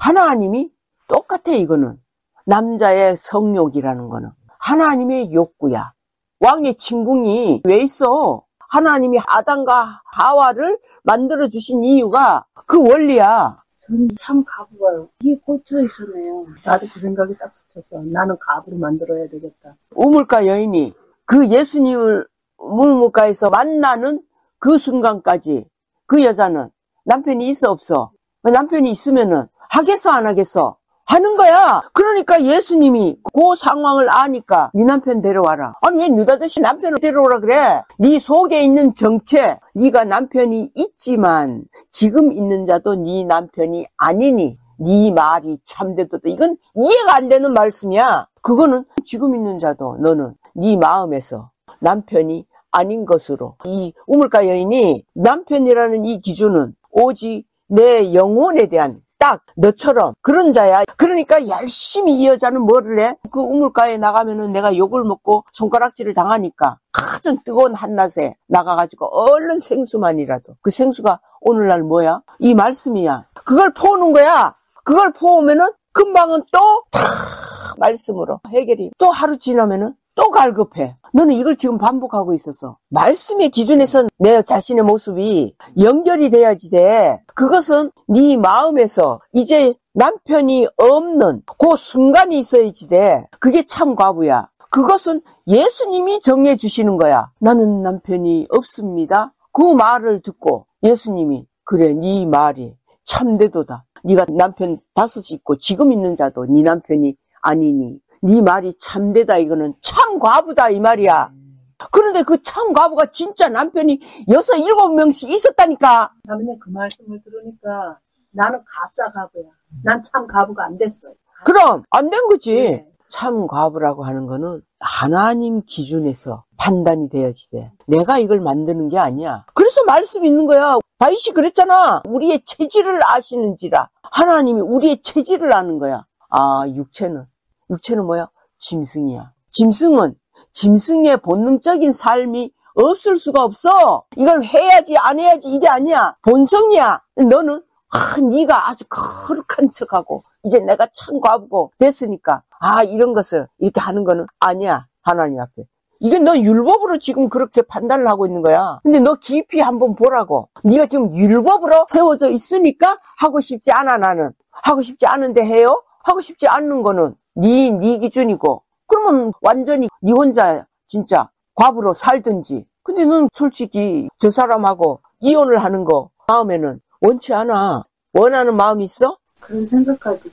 하나님이 똑같아. 이거는 남자의 성욕이라는 거는 하나님의 욕구야. 왕의 침궁이 왜 있어? 하나님이 아담과 하와를 만들어주신 이유가 그 원리야. 저는 참 가부가요. 이게 꽂혀 있었네요. 나도 그 생각이 딱 스쳤어. 나는 가부로 만들어야 되겠다. 우물가 여인이 그 예수님을 우물가에서 만나는 그 순간까지 그 여자는 남편이 있어 없어? 남편이 있으면은 하겠어 안 하겠어? 하는 거야. 그러니까 예수님이 그 상황을 아니까 네 남편 데려와라. 아니 왜 느닷없이 남편을 데려오라 그래? 네 속에 있는 정체, 네가 남편이 있지만 지금 있는 자도 네 남편이 아니니 네 말이 참되도다. 이건 이해가 안 되는 말씀이야. 그거는 지금 있는 자도 너는 네 마음에서 남편이 아닌 것으로. 이 우물가 여인이 남편이라는 이 기준은 오직 내 영혼에 대한 딱 너처럼 그런 자야. 그러니까 열심히 이 여자는 뭐를 해? 그 우물가에 나가면은 내가 욕을 먹고 손가락질을 당하니까 가장 뜨거운 한낮에 나가가지고 얼른 생수만이라도. 그 생수가 오늘날 뭐야? 이 말씀이야. 그걸 퍼오는 거야. 그걸 퍼오면은 금방은 또 탁 말씀으로 해결이. 또 하루 지나면은 또 갈급해. 너는 이걸 지금 반복하고 있었어. 말씀의 기준에서 내 자신의 모습이 연결이 돼야지 돼. 그것은 네 마음에서 이제 남편이 없는 그 순간이 있어야지 돼. 그게 참 과부야. 그것은 예수님이 정해 주시는 거야. 나는 남편이 없습니다. 그 말을 듣고 예수님이 그래 네 말이 참되도다. 네가 남편 5이 있고 지금 있는 자도 네 남편이 아니니 네 말이 참되다. 이거는 참 과부다 이 말이야. 그런데 그 참 과부가 진짜 남편이 6, 7명씩 있었다니까. 자매님 그 말씀을 들으니까 나는 가짜 과부야. 난 참 과부가 안 됐어요. 그럼 안 된 거지. 네. 참 과부라고 하는 거는 하나님 기준에서 판단이 돼야지 돼. 내가 이걸 만드는 게 아니야. 그래서 말씀이 있는 거야. 다윗이 그랬잖아. 우리의 체질을 아시는지라. 하나님이 우리의 체질을 아는 거야. 아, 육체는 뭐야? 짐승이야. 짐승의 본능적인 삶이 없을 수가 없어. 이걸 해야지 안 해야지 이게 아니야. 본성이야. 너는 네가 아주 거룩한 척하고 이제 내가 참 과부고 됐으니까 이런 것을 이렇게 하는 거는 아니야. 하나님 앞에. 이게 너 율법으로 지금 그렇게 판단을 하고 있는 거야. 근데 너 깊이 한번 보라고. 네가 지금 율법으로 세워져 있으니까 하고 싶지 않아. 나는 하고 싶지 않은데 해요? 하고 싶지 않는 거는 네 기준이고. 그러면 완전히 네 혼자 진짜 과부로 살든지. 근데 넌 솔직히 저 사람하고 이혼을 하는 거 마음에는 원치 않아. 원하는 마음이 있어? 그런 생각까지.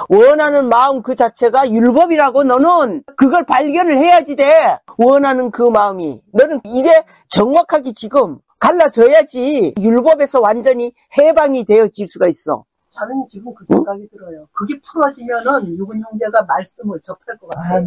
원하는 마음 그 자체가 율법이라고. 너는 그걸 발견을 해야지 돼. 원하는 그 마음이. 너는 이게 정확하게 지금 갈라져야지 율법에서 완전히 해방이 되어질 수가 있어. 저는 지금 그 생각이 들어요. 그게 풀어지면은 육은 형제가 말씀을 접할 것 같아요.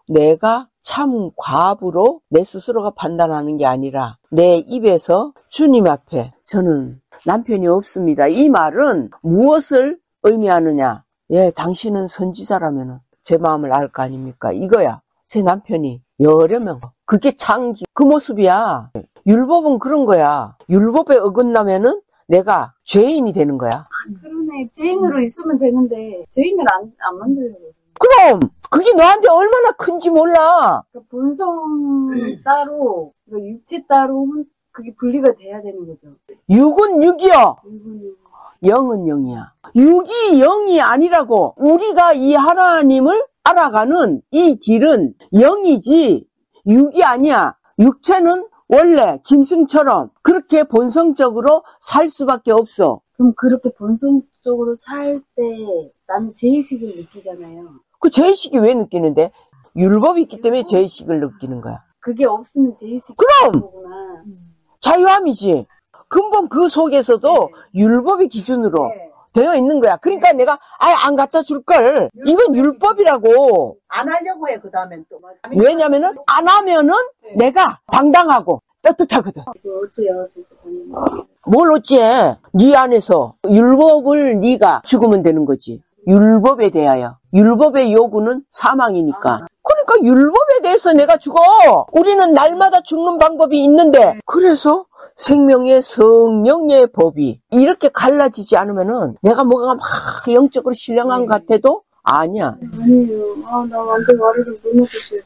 내가 참 과부로 내 스스로가 판단하는 게 아니라 내 입에서 주님 앞에 저는 남편이 없습니다. 이 말은 무엇을 의미하느냐? 예, 당신은 선지자라면 제 마음을 알 거 아닙니까? 이거야. 제 남편이 여러 명. 그게 창기 그 모습이야. 율법은 그런 거야. 율법에 어긋나면은 내가 죄인이 되는 거야. 그러네. 죄인으로 있으면 되는데 죄인을 안 만들려고. 그럼 그게 너한테 얼마나 큰지 몰라. 그러니까 본성 따로, 육체 따로 그게 분리가 돼야 되는 거죠. 육은 육이요. 영은 영이야. 육이 영이 아니라고. 우리가 이 하나님을 알아가는 이 길은 영이지 육이 아니야. 육체는 원래 짐승처럼 그렇게 본성적으로 살 수밖에 없어. 그럼 그렇게 본성적으로 살 때 나는 죄의식을 느끼잖아요. 그 죄의식이 왜 느끼는데? 율법이 있기 때문에 죄의식을 느끼는 거야. 그게 없으면 죄의식이 그럼! 거구나. 자유함이지. 근본 그 속에서도 율법의 기준으로 되어 있는 거야. 그러니까 내가 안 갖다 줄걸. 이건 율법이라고. 안 하려고 해. 그 다음엔 또. 왜냐면은 안 하면은 내가 당당하고 떳떳하거든. 어째요, 진짜 저는. 뭘 어찌해. 네 안에서 율법을 네가 죽으면 되는 거지. 율법에 대하여. 율법의 요구는 사망이니까. 그러니까 율법에 대해서 내가 죽어. 우리는 날마다 죽는 방법이 있는데. 그래서 생명의 성령의 법이 이렇게 갈라지지 않으면은 내가 뭐가 막 영적으로 신령한 것 같아도 아니야. 아니에요. 나 완전 머리를 못 놓겠어요.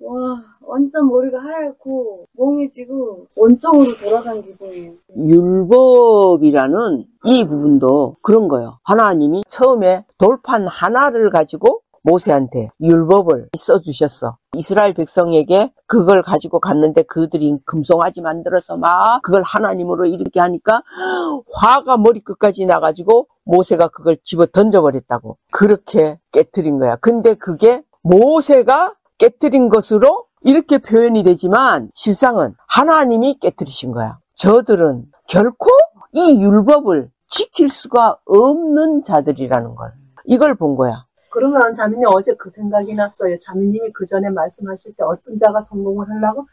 와, 완전 머리가 하얗고 멍해지고 원점으로 돌아간 기분이에요. 율법이라는 이 부분도 그런 거예요. 하나님이 처음에 돌판 하나를 가지고 모세한테 율법을 써주셨어. 이스라엘 백성에게 그걸 가지고 갔는데 그들이 금송아지 만들어서 막 그걸 하나님으로 이렇게 하니까 화가 머리끝까지 나가지고 모세가 그걸 집어 던져버렸다고. 그렇게 깨트린 거야. 근데 그게 모세가 깨트린 것으로 이렇게 표현이 되지만 실상은 하나님이 깨트리신 거야. 저들은 결코 이 율법을 지킬 수가 없는 자들이라는 걸. 이걸 본 거야. 그러면 자매님 어제 그 생각이 났어요. 자매님이 그 전에 말씀하실 때 어떤 자가 성공을 하려고 막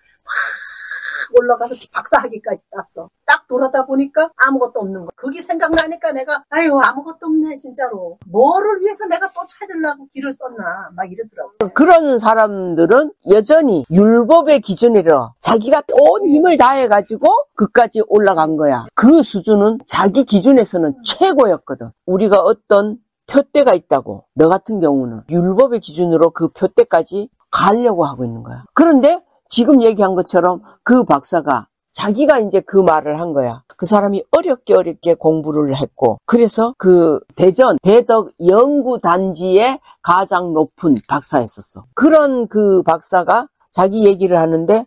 올라가서 박사학위까지 땄어. 딱 돌아다 보니까 아무것도 없는 거. 그게 생각나니까 내가 아유 아무것도 없네 진짜로. 뭐를 위해서 내가 또 찾으려고 길을 썼나 막 이러더라고. 그런 사람들은 여전히 율법의 기준으로 자기가 온 힘을 다해가지고 그까지 올라간 거야. 그 수준은 자기 기준에서는 최고였거든. 우리가 어떤 표대가 있다고. 너 같은 경우는 율법의 기준으로 그 표대까지 가려고 하고 있는 거야. 그런데 지금 얘기한 것처럼 그 박사가 자기가 이제 그 말을 한 거야. 그 사람이 어렵게 공부를 했고 그래서 그 대전 대덕 연구단지의 가장 높은 박사였었어. 그런 그 박사가 자기 얘기를 하는데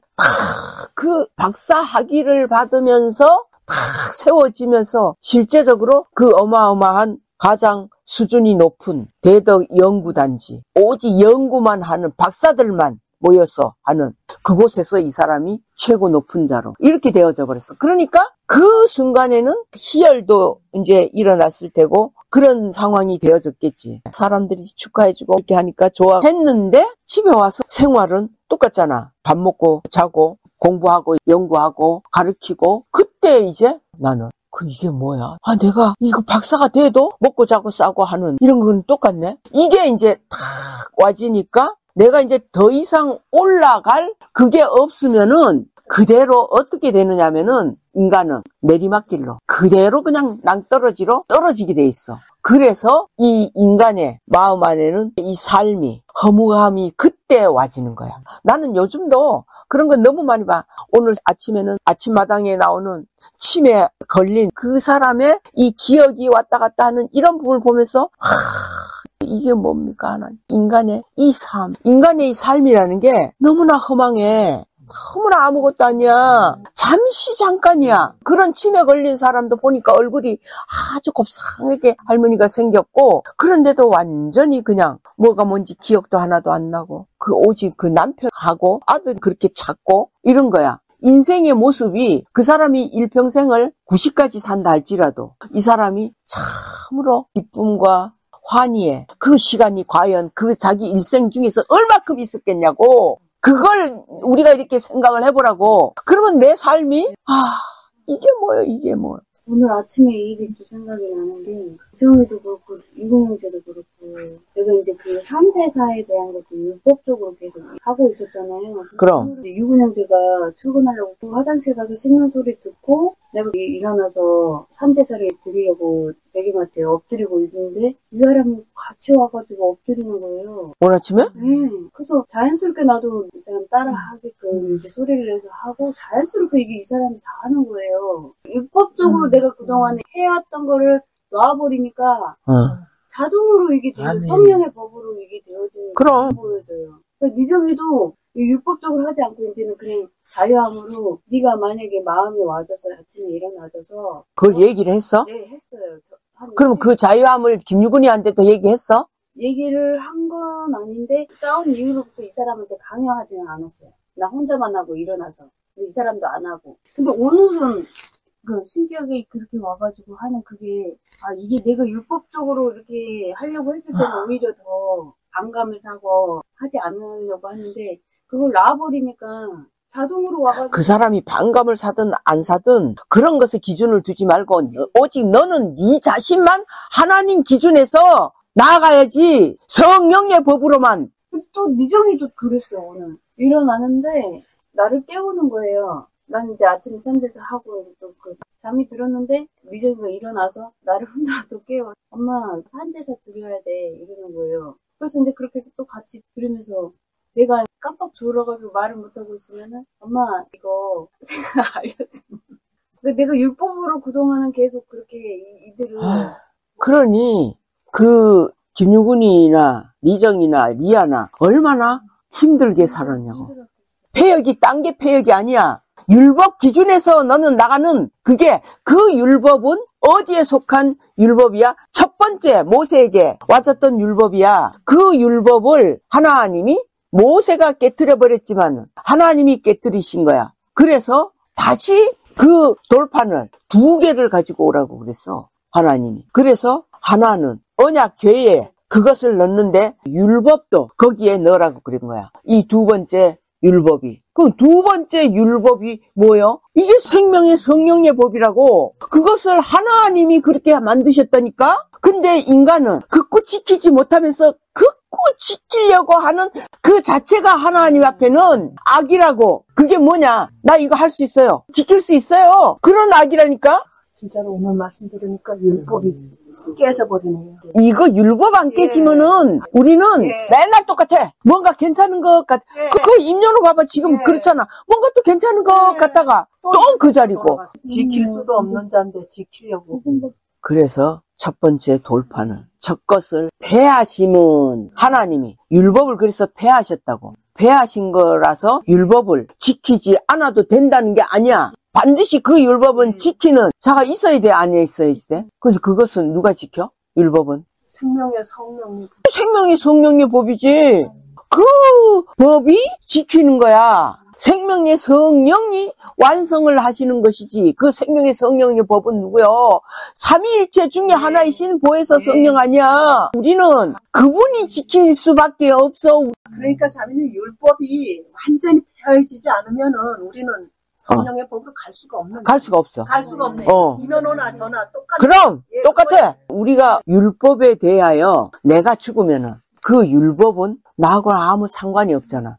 그 박사 학위를 받으면서 다 세워지면서 실제적으로 그 어마어마한 가장 수준이 높은 대덕 연구단지 오직 연구만 하는 박사들만 모여서 하는 그곳에서 이 사람이 최고 높은 자로 이렇게 되어져 버렸어. 그러니까 그 순간에는 희열도 이제 일어났을 테고 그런 상황이 되어졌겠지. 사람들이 축하해주고 이렇게 하니까 좋아했는데 집에 와서 생활은 똑같잖아. 밥 먹고 자고 공부하고 연구하고 가르치고 그때 이제 나는 이게 뭐야? 내가 이거 박사가 돼도 먹고 자고 싸고 하는 이런 건 똑같네? 이게 이제 탁 와지니까 내가 이제 더 이상 올라갈 그게 없으면은 그대로 어떻게 되느냐면은 인간은 내리막길로 그대로 그냥 낭떠러지로 떨어지게 돼 있어. 그래서 이 인간의 마음 안에는 이 삶이 허무함이 그때 와지는 거야. 나는 요즘도 그런 건 너무 많이 봐. 오늘 아침에는 아침마당에 나오는 치매에 걸린 그 사람의 이 기억이 왔다 갔다 하는 이런 부분을 보면서 이게 뭡니까? 인간의 이 삶. 인간의 이 삶이라는 게 너무나 허망해. 너무나 아무것도 아니야. 잠시 잠깐이야. 그런 치매 걸린 사람도 보니까 얼굴이 아주 곱상하게 할머니가 생겼고 그런데도 완전히 그냥 뭐가 뭔지 기억도 하나도 안 나고 오직 그 남편하고 아들이 그렇게 찾고 이런 거야. 인생의 모습이 그 사람이 일평생을 90까지 산다 할지라도 이 사람이 참으로 기쁨과 환희에 그 시간이 과연 그 자기 일생 중에서 얼마큼 있었겠냐고. 그걸 우리가 이렇게 생각을 해보라고. 그러면 내 삶이 이게 뭐예요 이게 뭐. 오늘 아침에 이 일이 또 생각이 나는 게 이정희도 그렇고 이공영제도 그렇고 내가 이제 그 3세사에 대한 것도 율법적으로 계속 하고 있었잖아요. 그럼 유근영제가 출근하려고 화장실 가서 씹는 소리 듣고 내가 일어나서 3세사를 드리려고 베개마트에 엎드리고 있는데 이 사람이 같이 와가지고 엎드리는 거예요. 오늘 아침에? 네. 그래서 자연스럽게 나도 이 사람 따라 하게끔 이제 소리를 내서 하고 자연스럽게 이게 이 사람이 다 하는 거예요. 율법적으로 내가 그동안에 해왔던 거를 놔버리니까 자동으로 이게 성령의 법으로 이게 되어지는 게 보여져요. 그러니까 니정이도 율법적으로 하지 않고 이제는 그냥 자유함으로 네가 만약에 마음이 와줘서 아침에 일어나줘서 그걸 얘기를 했어? 네, 했어요. 그럼 그 자유함을 김유근이한테도 얘기했어? 얘기를 한 건 아닌데 싸운 이후로부터 이 사람한테 강요하지는 않았어요. 나 혼자만 하고 일어나서. 근데 이 사람도 안 하고. 근데 오늘은 그 신기하게 그렇게 와가지고 하는 그게 이게 내가 율법적으로 이렇게 하려고 했을 때는 오히려 더 반감을 사고 하지 않으려고 하는데 그걸 놔버리니까 자동으로 와가지고 그 사람이 반감을 사든 안 사든 그런 것에 기준을 두지 말고 오직 너는 네 자신만 하나님 기준에서 나아가야지. 성령의 법으로만. 또 니정이도 그랬어. 오늘 일어나는데 나를 깨우는 거예요. 난 이제 아침에 산제사 하고 이제 또 그 잠이 들었는데 미정이가 일어나서 나를 흔들어 또 깨워. 엄마 산제사 드려야 돼 이러는 거예요. 그래서 이제 그렇게 또 같이 들으면서 내가 깜빡 졸아가지고 말을 못하고 있으면은 엄마 이거 생각 알려주는 거야. 내가 율법으로 그동안은 계속 그렇게 이들을 그러니 그 김유근이나 리정이나 리아나 얼마나 힘들게 살았냐고. 폐역이 딴 게 폐역이 아니야. 율법 기준에서 너는 나가는 그게 그 율법은 어디에 속한 율법이야? 첫 번째 모세에게 와줬던 율법이야. 그 율법을 하나님이 모세가 깨트려 버렸지만 하나님이 깨트리신 거야. 그래서 다시 그 돌판을 2개를 가지고 오라고 그랬어. 하나님이. 그래서 하나는 언약궤에 그것을 넣는데 율법도 거기에 넣으라고 그런 거야. 이 2번째 율법이. 그럼 2번째 율법이 뭐예요? 이게 생명의 성령의 법이라고. 그것을 하나님이 그렇게 만드셨다니까? 근데 인간은 극구 지키지 못하면서 극구 지키려고 하는 그 자체가 하나님 앞에는 악이라고. 그게 뭐냐? 나 이거 할 수 있어요. 지킬 수 있어요. 그런 악이라니까? 진짜로 오늘 말씀 들으니까 율법이 깨져버리네요. 이거 율법 안 깨지면은 우리는 맨날 똑같아. 뭔가 괜찮은 것 같아. 그 임년호 봐봐. 지금 그렇잖아. 뭔가 또 괜찮은 것 같다가 또 그 자리고. 지킬 수도 없는 자인데 지키려고. 그래서 첫 번째 돌파는 첫 것을 폐하심은 하나님이 율법을 그래서 폐하셨다고. 폐하신 거라서 율법을 지키지 않아도 된다는 게 아니야. 반드시 그 율법은 지키는 자가 있어야 돼, 안 있어야 돼? 그래서 그것은 누가 지켜? 율법은? 생명의 성령이. 생명의 성령의 법이지. 그 법이 지키는 거야. 생명의 성령이 완성을 하시는 것이지. 그 생명의 성령의 법은 누구요? 삼위일체 중에 하나이신 보혜사 성령 아니야. 우리는 그분이 지킬 수밖에 없어. 그러니까 자매님 율법이 완전히 폐해지지 않으면은 우리는 성령의 법으로 갈 수가 없는. 갈 수가 없어. 갈 수가 없네. 이면호나 저나 똑같아. 그럼 똑같아. 우리가 율법에 대하여 내가 죽으면은 그 율법은 나하고는 아무 상관이 없잖아.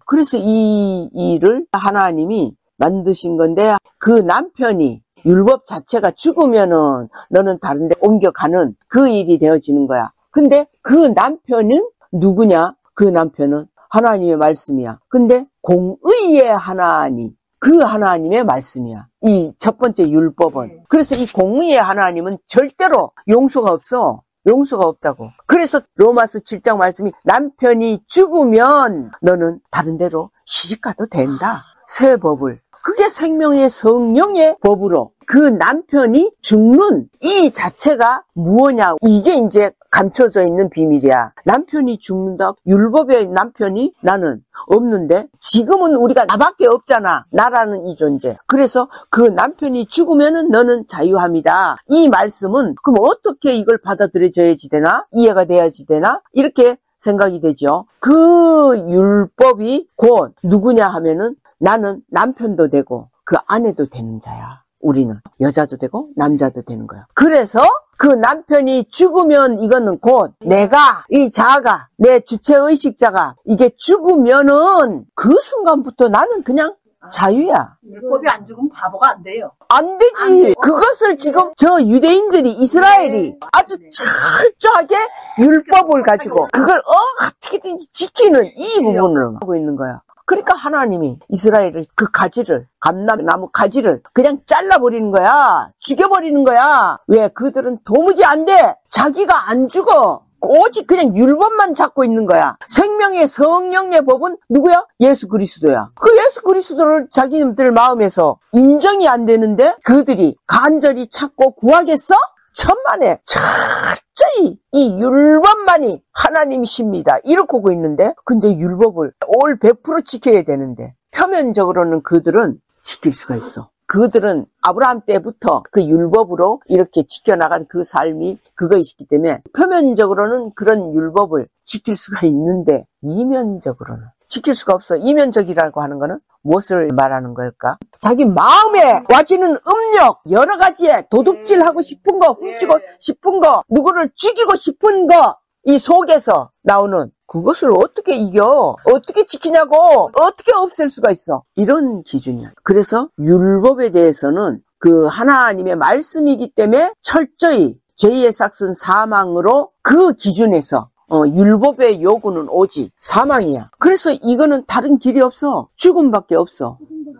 그래서 이 일을 하나님이 만드신 건데 그 남편이 율법 자체가 죽으면은 너는 다른 데 옮겨가는 그 일이 되어지는 거야. 근데 그 남편은 누구냐? 그 남편은 하나님의 말씀이야. 근데 공의의 하나님. 그 하나님의 말씀이야. 이 첫 번째 율법은. 그래서 이 공의의 하나님은 절대로 용서가 없어. 용서가 없다고. 그래서 로마서 7장 말씀이 남편이 죽으면 너는 다른 데로 시집가도 된다. 새 법을. 그게 생명의 성령의 법으로 그 남편이 죽는 이 자체가 무엇냐. 이게 이제 감춰져 있는 비밀이야. 남편이 죽는다. 율법의 남편이 나는 없는데 지금은 우리가 나밖에 없잖아. 나라는 이 존재. 그래서 그 남편이 죽으면은 너는 자유합니다. 이 말씀은 그럼 어떻게 이걸 받아들여져야지 되나? 이해가 돼야지 되나? 이렇게 생각이 되죠. 그 율법이 곧 누구냐 하면은 나는 남편도 되고 그 아내도 되는 자야. 우리는 여자도 되고 남자도 되는 거야. 그래서 그 남편이 죽으면 이거는 곧 내가 이 자아가 내 주체의식자가 이게 죽으면은 그 순간부터 나는 그냥 자유야. 율법이 안 죽으면 바보가 안 돼요. 안 되지. 그것을 지금 저 유대인들이 이스라엘이 아주 철저하게 율법을 가지고 그걸 어떻게든지 지키는 이 부분을 하고 있는 거야. 그러니까 하나님이 이스라엘을 그 가지를 감람나무 가지를 그냥 잘라버리는 거야. 죽여버리는 거야. 왜? 그들은 도무지 안 돼. 자기가 안 죽어. 오직 그냥 율법만 잡고 있는 거야. 생명의 성령의 법은 누구야? 예수 그리스도야. 그 예수 그리스도를 자기들 마음에서 인정이 안 되는데 그들이 간절히 찾고 구하겠어? 천만에 철저히 이 율법만이 하나님이십니다. 이렇게 하고 있는데 근데 율법을 올 100% 지켜야 되는데 표면적으로는 그들은 지킬 수가 있어. 그들은 아브라함 때부터 그 율법으로 이렇게 지켜나간 그 삶이 그것이기 때문에 표면적으로는 그런 율법을 지킬 수가 있는데 이면적으로는 지킬 수가 없어. 이면적이라고 하는 거는 무엇을 말하는 걸까? 자기 마음에 와지는 음력, 여러 가지에 도둑질하고 싶은 거, 훔치고 싶은 거, 누구를 죽이고 싶은 거, 이 속에서 나오는 그것을 어떻게 이겨? 어떻게 지키냐고? 어떻게 없앨 수가 있어? 이런 기준이야. 그래서 율법에 대해서는 그 하나님의 말씀이기 때문에 철저히 죄의 삭은 사망으로 그 기준에서 율법의 요구는 오직 사망이야. 그래서 이거는 다른 길이 없어. 죽음밖에 없어.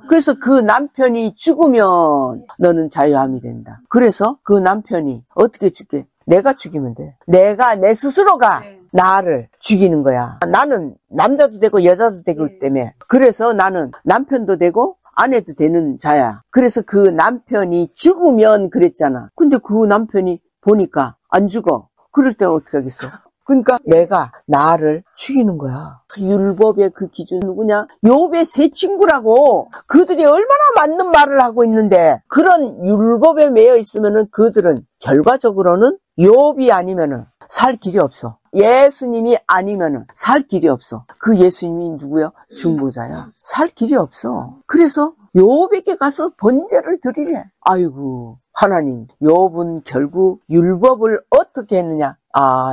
그래서 그 남편이 죽으면 너는 자유함이 된다. 그래서 그 남편이 어떻게 죽게? 내가 죽이면 돼. 내가 내 스스로가 나를 죽이는 거야. 나는 남자도 되고 여자도 되기 때문에. 그래서 나는 남편도 되고 아내도 되는 자야. 그래서 그 남편이 죽으면 그랬잖아. 근데 그 남편이 보니까 안 죽어. 그럴 때는 어떻게 하겠어? 그러니까 내가 나를 죽이는 거야. 율법의 그 기준 누구냐? 욥의 세 친구라고. 그들이 얼마나 맞는 말을 하고 있는데 그런 율법에 매여 있으면은 그들은 결과적으로는 욥이 아니면은 살 길이 없어. 예수님이 아니면은 살 길이 없어. 그 예수님이 누구야? 중보자야. 살 길이 없어. 그래서 욥에게 가서 번제를 드리래. 아이고 하나님, 욥은 결국 율법을 어떻게 했느냐?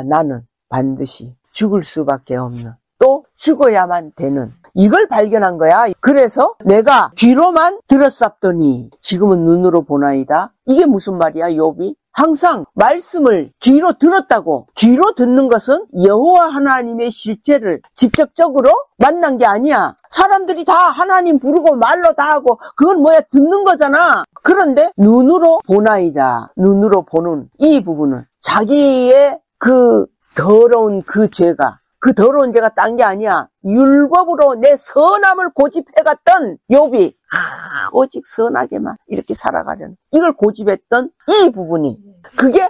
나는 반드시 죽을 수밖에 없는, 또 죽어야만 되는, 이걸 발견한 거야. 그래서 내가 귀로만 들었었더니 지금은 눈으로 보나이다. 이게 무슨 말이야? 욥이 항상 말씀을 귀로 들었다고. 귀로 듣는 것은 여호와 하나님의 실체를 직접적으로 만난 게 아니야. 사람들이 다 하나님 부르고 말로 다 하고 그건 뭐야? 듣는 거잖아. 그런데 눈으로 보나이다. 눈으로 보는 이 부분은 자기의 그 더러운 그 죄가, 그 더러운 죄가 딴 게 아니야. 율법으로 내 선함을 고집해갔던 욥이 오직 선하게만 이렇게 살아가려는, 이걸 고집했던 이 부분이, 그게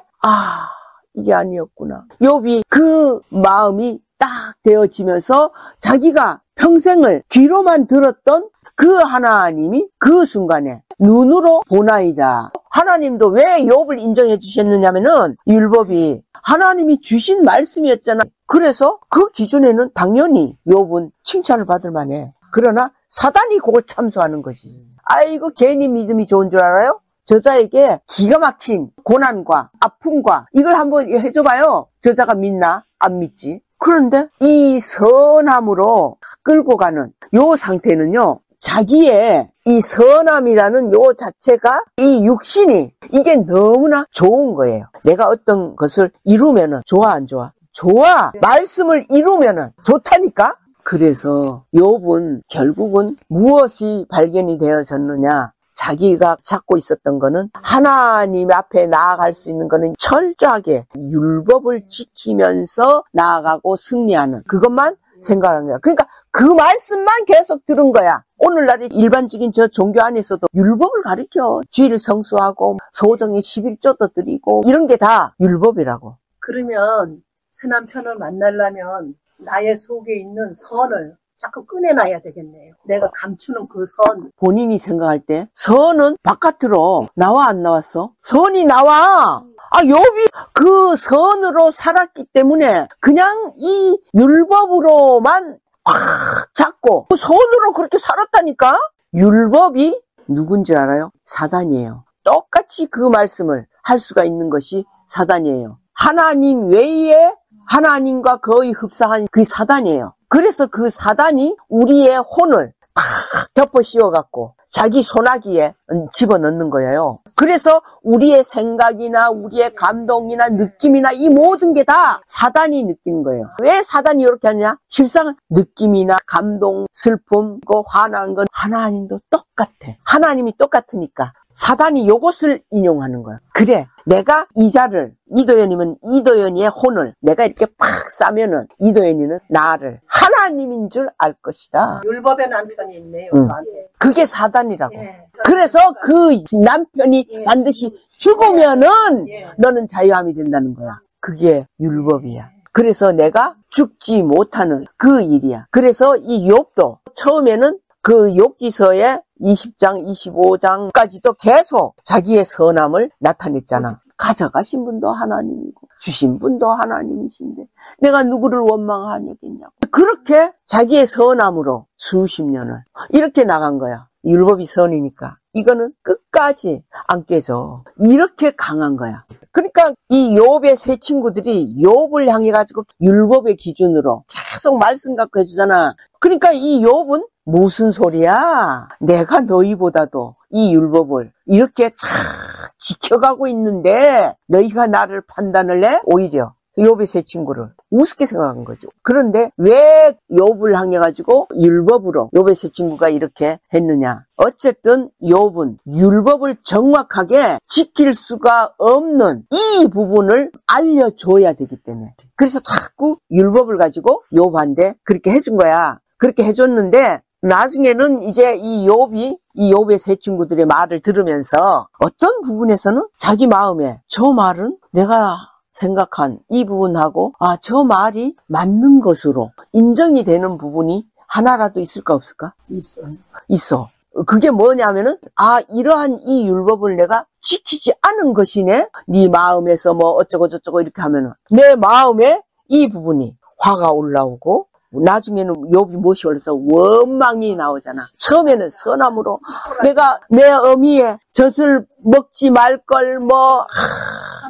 이게 아니었구나. 욥이 그 마음이 딱 되어지면서 자기가 평생을 귀로만 들었던 그 하나님이 그 순간에 눈으로 보나이다. 하나님도 왜 욥을 인정해 주셨느냐면은 율법이 하나님이 주신 말씀이었잖아. 그래서 그 기준에는 당연히 욥은 칭찬을 받을 만해. 그러나 사단이 그걸 참소하는 거지. 아이고 괜히 믿음이 좋은 줄 알아요? 저자에게 기가 막힌 고난과 아픔과 이걸 한번 해줘봐요. 저자가 믿나? 안 믿지. 그런데 이 선함으로 끌고 가는 요 상태는요, 자기의 이 선함이라는 요 자체가, 이 육신이 이게 너무나 좋은 거예요. 내가 어떤 것을 이루면은 좋아 안 좋아? 좋아. 말씀을 이루면은 좋다니까. 그래서 욥은 결국은 무엇이 발견이 되어졌느냐? 자기가 찾고 있었던 거는, 하나님 앞에 나아갈 수 있는 거는 철저하게 율법을 지키면서 나아가고 승리하는 그것만 생각한 거야. 그러니까 그 말씀만 계속 들은 거야. 오늘날의 일반적인 저 종교 안에서도 율법을 가르쳐. 주일 성수하고 소정의 11조도 드리고 이런 게 다 율법이라고. 그러면 새 남편을 만나려면 나의 속에 있는 선을 자꾸 꺼내놔야 되겠네요. 내가 감추는 그 선. 본인이 생각할 때 선은 바깥으로 나와 안 나왔어? 선이 나와. 욥이 그 선으로 살았기 때문에 그냥 이 율법으로만 꽉 잡고 그 선으로 그렇게 살았다니까? 율법이 누군지 알아요? 사단이에요. 똑같이 그 말씀을 할 수가 있는 것이 사단이에요. 하나님 외에 하나님과 거의 흡사한 그 사단이에요. 그래서 그 사단이 우리의 혼을 탁 덮어 씌워갖고 자기 소나기에 집어넣는 거예요. 그래서 우리의 생각이나 우리의 감동이나 느낌이나 이 모든 게 다 사단이 느끼는 거예요. 왜 사단이 이렇게 하냐? 실상은 느낌이나 감동, 슬픔, 화난 건 하나님도 똑같아. 하나님이 똑같으니까 사단이 요것을 인용하는 거야. 그래, 내가 이자를, 이도연이면 이도연이의 혼을 내가 이렇게 팍 싸면은 이도연이는 나를 하나님인 줄 알 것이다. 율법의 남편이 있네요, 저한테. 그게 사단이라고. 예. 그래서 그 남편이 반드시 죽으면은 너는 자유함이 된다는 거야. 그게 율법이야. 그래서 내가 죽지 못하는 그 일이야. 그래서 이 욥도 처음에는 그 욥기서의 20장, 25장까지도 계속 자기의 선함을 나타냈잖아. 가져가신 분도 하나님이고 주신 분도 하나님이신데 내가 누구를 원망하냐겠냐고. 그렇게 자기의 선함으로 수십 년을 이렇게 나간 거야. 율법이 선이니까 이거는 끝까지 안 깨져. 이렇게 강한 거야. 그러니까 이 욥의 세 친구들이 욥을 향해 가지고 율법의 기준으로 계속 말씀 갖고 해주잖아. 그러니까 이 욥은 무슨 소리야? 내가 너희보다도 이 율법을 이렇게 잘 지켜가고 있는데 너희가 나를 판단을 해? 오히려 욥의 세 친구를 우습게 생각한 거죠. 그런데 왜 욥을 향해 가지고 율법으로 욥의 세 친구가 이렇게 했느냐? 어쨌든 욥은 율법을 정확하게 지킬 수가 없는 이 부분을 알려줘야 되기 때문에, 그래서 자꾸 율법을 가지고 욥한테 그렇게 해준 거야. 그렇게 해줬는데 나중에는 이제 이 욥의 세 친구들의 말을 들으면서 어떤 부분에서는 자기 마음에 저 말은 내가 생각한 이 부분하고 저 말이 맞는 것으로 인정이 되는 부분이 하나라도 있을까 없을까? 있어. 그게 뭐냐면은 이러한 이 율법을 내가 지키지 않은 것이네. 네 마음에서 뭐 어쩌고 저쩌고 이렇게 하면은 내 마음에 이 부분이 화가 올라오고 나중에는 욥이 무엇이 올라서 원망이 나오잖아. 처음에는 선함으로 내가 내 어미의 젖을 먹지 말걸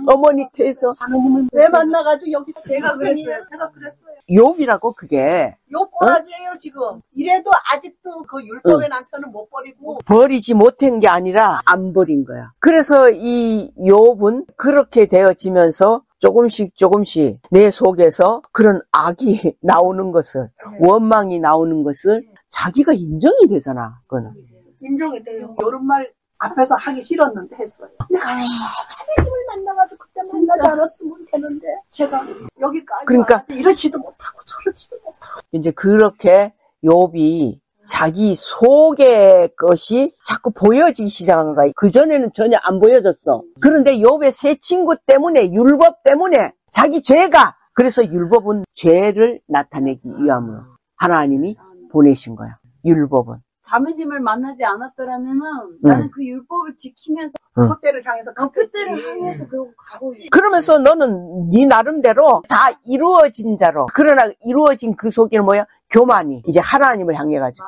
어머니 태에서 자매님을 왜 만나가지고 여기 제가 그랬어요. 욥이라고 그게 욥 꼬라지예요 지금. 이래도 아직도 그 율법의 남편은 못 버리고 버리지 못한 게 아니라 안 버린 거야. 그래서 이 욥은 그렇게 되어지면서 조금씩 내 속에서 그런 악이 나오는 것을, 원망이 나오는 것을 자기가 인정이 되잖아. 그거는 인정이 돼요. 여름말 앞에서 하기 싫었는데 했어요. 자매님을 만나가지고 그때 만나지 않았으면 되는데 제가 여기까지 그러니까 이렇지도 못하고 저렇지도 못하고 이제 그렇게 욥이 자기 속의 것이 자꾸 보여지기 시작한 거야. 그전에는 전혀 안 보여졌어. 그런데 욥의 세 친구 때문에, 율법 때문에 자기 죄가, 그래서 율법은 죄를 나타내기 위함으로 하나님이 보내신 거야. 율법은. 자매님을 만나지 않았더라면은 나는 그 율법을 지키면서 그때를 향해서 그때를 향해서 그러고 가고 있어. 그러면서 너는 네 나름대로 다 이루어진 자로, 그러나 이루어진 그 속에는 뭐야? 교만이 이제 하나님을 향해 가지고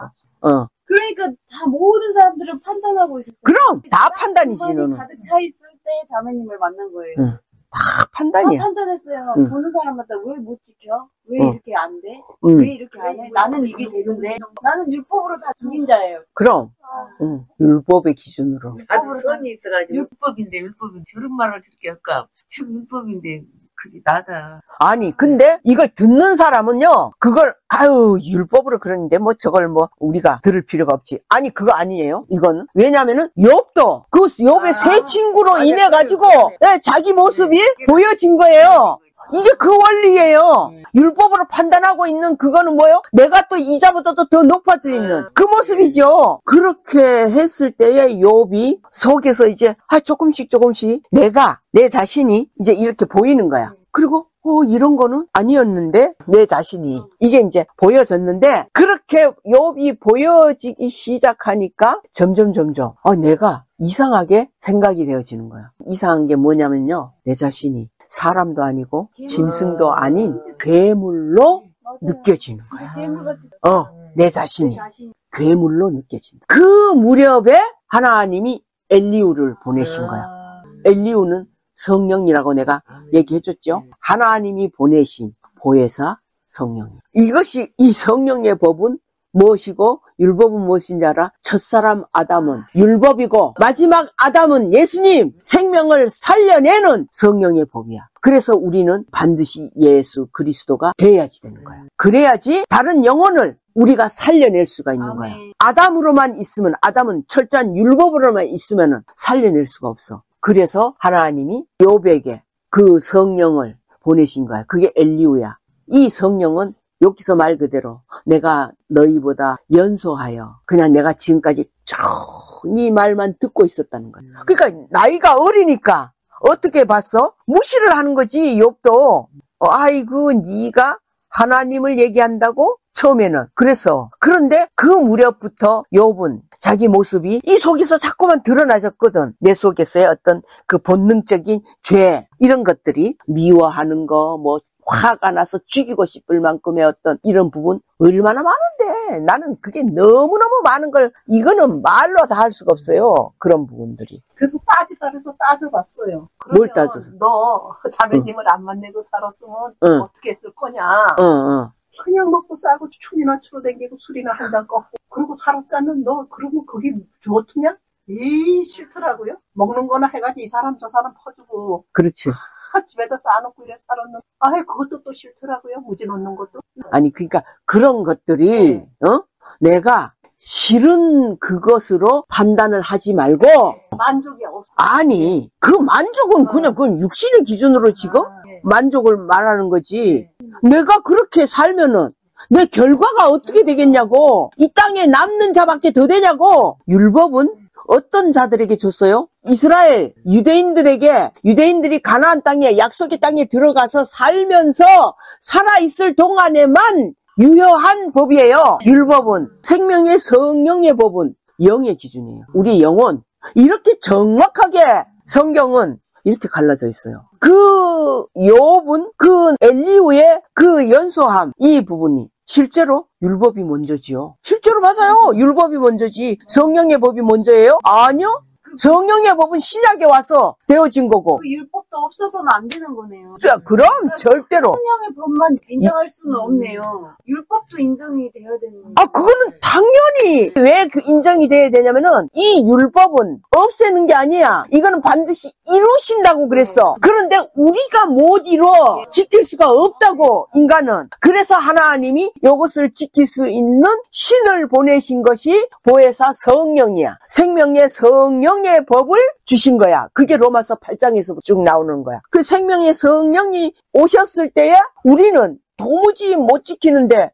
그러니까 다 모든 사람들은 판단하고 있었어요. 그럼 다 판단이지. 너는 가득 차 있을 때 자매님을 만난 거예요. 다 판단이야. 다 판단했어요. 보는 사람마다 왜 못 지켜? 왜 이렇게 안 돼? 왜 이렇게 안 해? 나는 이게 되는데 나는 율법으로 다 죽인 자예요. 그럼 율법의 기준으로. 아주 선이 있어가지고 율법인데 저런 말을 저렇게 할까? 저 율법인데 그게 나다. 아니 근데 이걸 듣는 사람은요, 그걸 율법으로 그러는데 뭐 저걸 뭐 우리가 들을 필요가 없지. 아니 그거 아니에요. 이거는 왜냐면은 욥도 그 욥의 세 친구로 인해 가지고 자기 모습이 보여진 거예요. 이게 그 원리예요. 율법으로 판단하고 있는 그거는 뭐예요? 내가 또 이자보다도 더 높아져 있는 그 모습이죠. 그렇게 했을 때에 욥이 속에서 이제 조금씩 내가, 내 자신이 이제 이렇게 보이는 거야. 그리고 이런 거는 아니었는데 내 자신이 이게 이제 보여졌는데, 그렇게 욥이 보여지기 시작하니까 점점 내가 이상하게 생각이 되어지는 거야. 이상한 게 뭐냐면요, 내 자신이 사람도 아니고 짐승도 아닌 괴물로 느껴지는 거야. 내 자신이 괴물로 느껴진다. 그 무렵에 하나님이 엘리우를 보내신 거야. 엘리우는 성령이라고 내가 얘기해줬죠. 하나님이 보내신 보혜사 성령. 이것이, 이 성령의 법은 무엇이고 율법은 무엇인지 알아? 첫사람 아담은 율법이고 마지막 아담은 예수님, 생명을 살려내는 성령의 법이야. 그래서 우리는 반드시 예수 그리스도가 돼야지 되는 거야. 그래야지 다른 영혼을 우리가 살려낼 수가 있는 거야. 아담으로만 있으면, 아담은 철저한 율법으로만 있으면 살려낼 수가 없어. 그래서 하나님이 욥에게 그 성령을 보내신 거야. 그게 엘리우야. 이 성령은 여기서 말 그대로 내가 너희보다 연소하여 그냥 내가 지금까지 네 말만 듣고 있었다는 거야. 그러니까 나이가 어리니까 어떻게 봤어? 무시를 하는 거지. 욥도 아이고 네가 하나님을 얘기한다고? 처음에는 그래서. 그런데 그 무렵부터 욥은 자기 모습이 이 속에서 자꾸만 드러나졌거든. 내 속에서의 어떤 그 본능적인 죄, 이런 것들이 미워하는 거, 뭐 화가 나서 죽이고 싶을 만큼의 어떤 이런 부분 얼마나 많은데 나는 그게 너무너무 많은 걸 이거는 말로 다 할 수가 없어요. 그런 부분들이. 그래서 따지다해서 따져봤어요. 뭘 그러면 따져서? 너 자매님을 안 만나고 살았으면 응. 어떻게 했을 거냐. 응. 그냥 먹고 싸고 촌이나 추러 댕기고 술이나 한 잔 꺾고 그러고 살았다는 너 그러면 그게 좋더냐? 에이 싫더라고요. 먹는 거나 해가지고 이 사람 저 사람 퍼주고 그렇지. 집에다 쌓아놓고 이래 살았는 아이 그것도 또 싫더라고요. 무지 넣는 것도. 아니 그러니까 그런 것들이 내가 싫은 그것으로 판단을 하지 말고 만족이 없어. 아니 그 만족은 그냥 그건 육신의 기준으로 지금 예. 만족을 말하는 거지. 내가 그렇게 살면은 내 결과가 어떻게 되겠냐고. 이 땅에 남는 자밖에 더 되냐고. 율법은 어떤 자들에게 줬어요? 이스라엘 유대인들이 가나안 땅에 약속의 땅에 들어가서 살면서 살아있을 동안에만 유효한 법이에요. 율법은 생명의 성령의 법은 영의 기준이에요. 우리 영혼 이렇게 정확하게 성경은 이렇게 갈라져 있어요. 그 욥은 그 엘리후의 그 연소함 이 부분이 실제로 율법이 먼저지요. 실제로 맞아요. 율법이 먼저지 성령의 법이 먼저예요? 아니요. 성령의 법은 신약에 와서 되어진 거고. 그 율법도 없어서는 안 되는 거네요. 자, 그럼 절대로. 성령의 법만 인정할 수는 없네요. 율법도 인정이 돼야 되는 거예요. 아, 그거는 당연히 왜 그 인정이 돼야 되냐면은 이 율법은 없애는 게 아니야. 이거는 반드시 이루신다고 그랬어. 그런데 우리가 못 이루어 지킬 수가 없다고 인간은. 그래서 하나님이 이것을 지킬 수 있는 신을 보내신 것이 보혜사 성령이야. 생명의 성령의 법을 주신 거야. 그게 로마서 8장에서 쭉 나오는 거야. 그 생명의 성령이 오셨을 때에 우리는 도무지 못 지키는데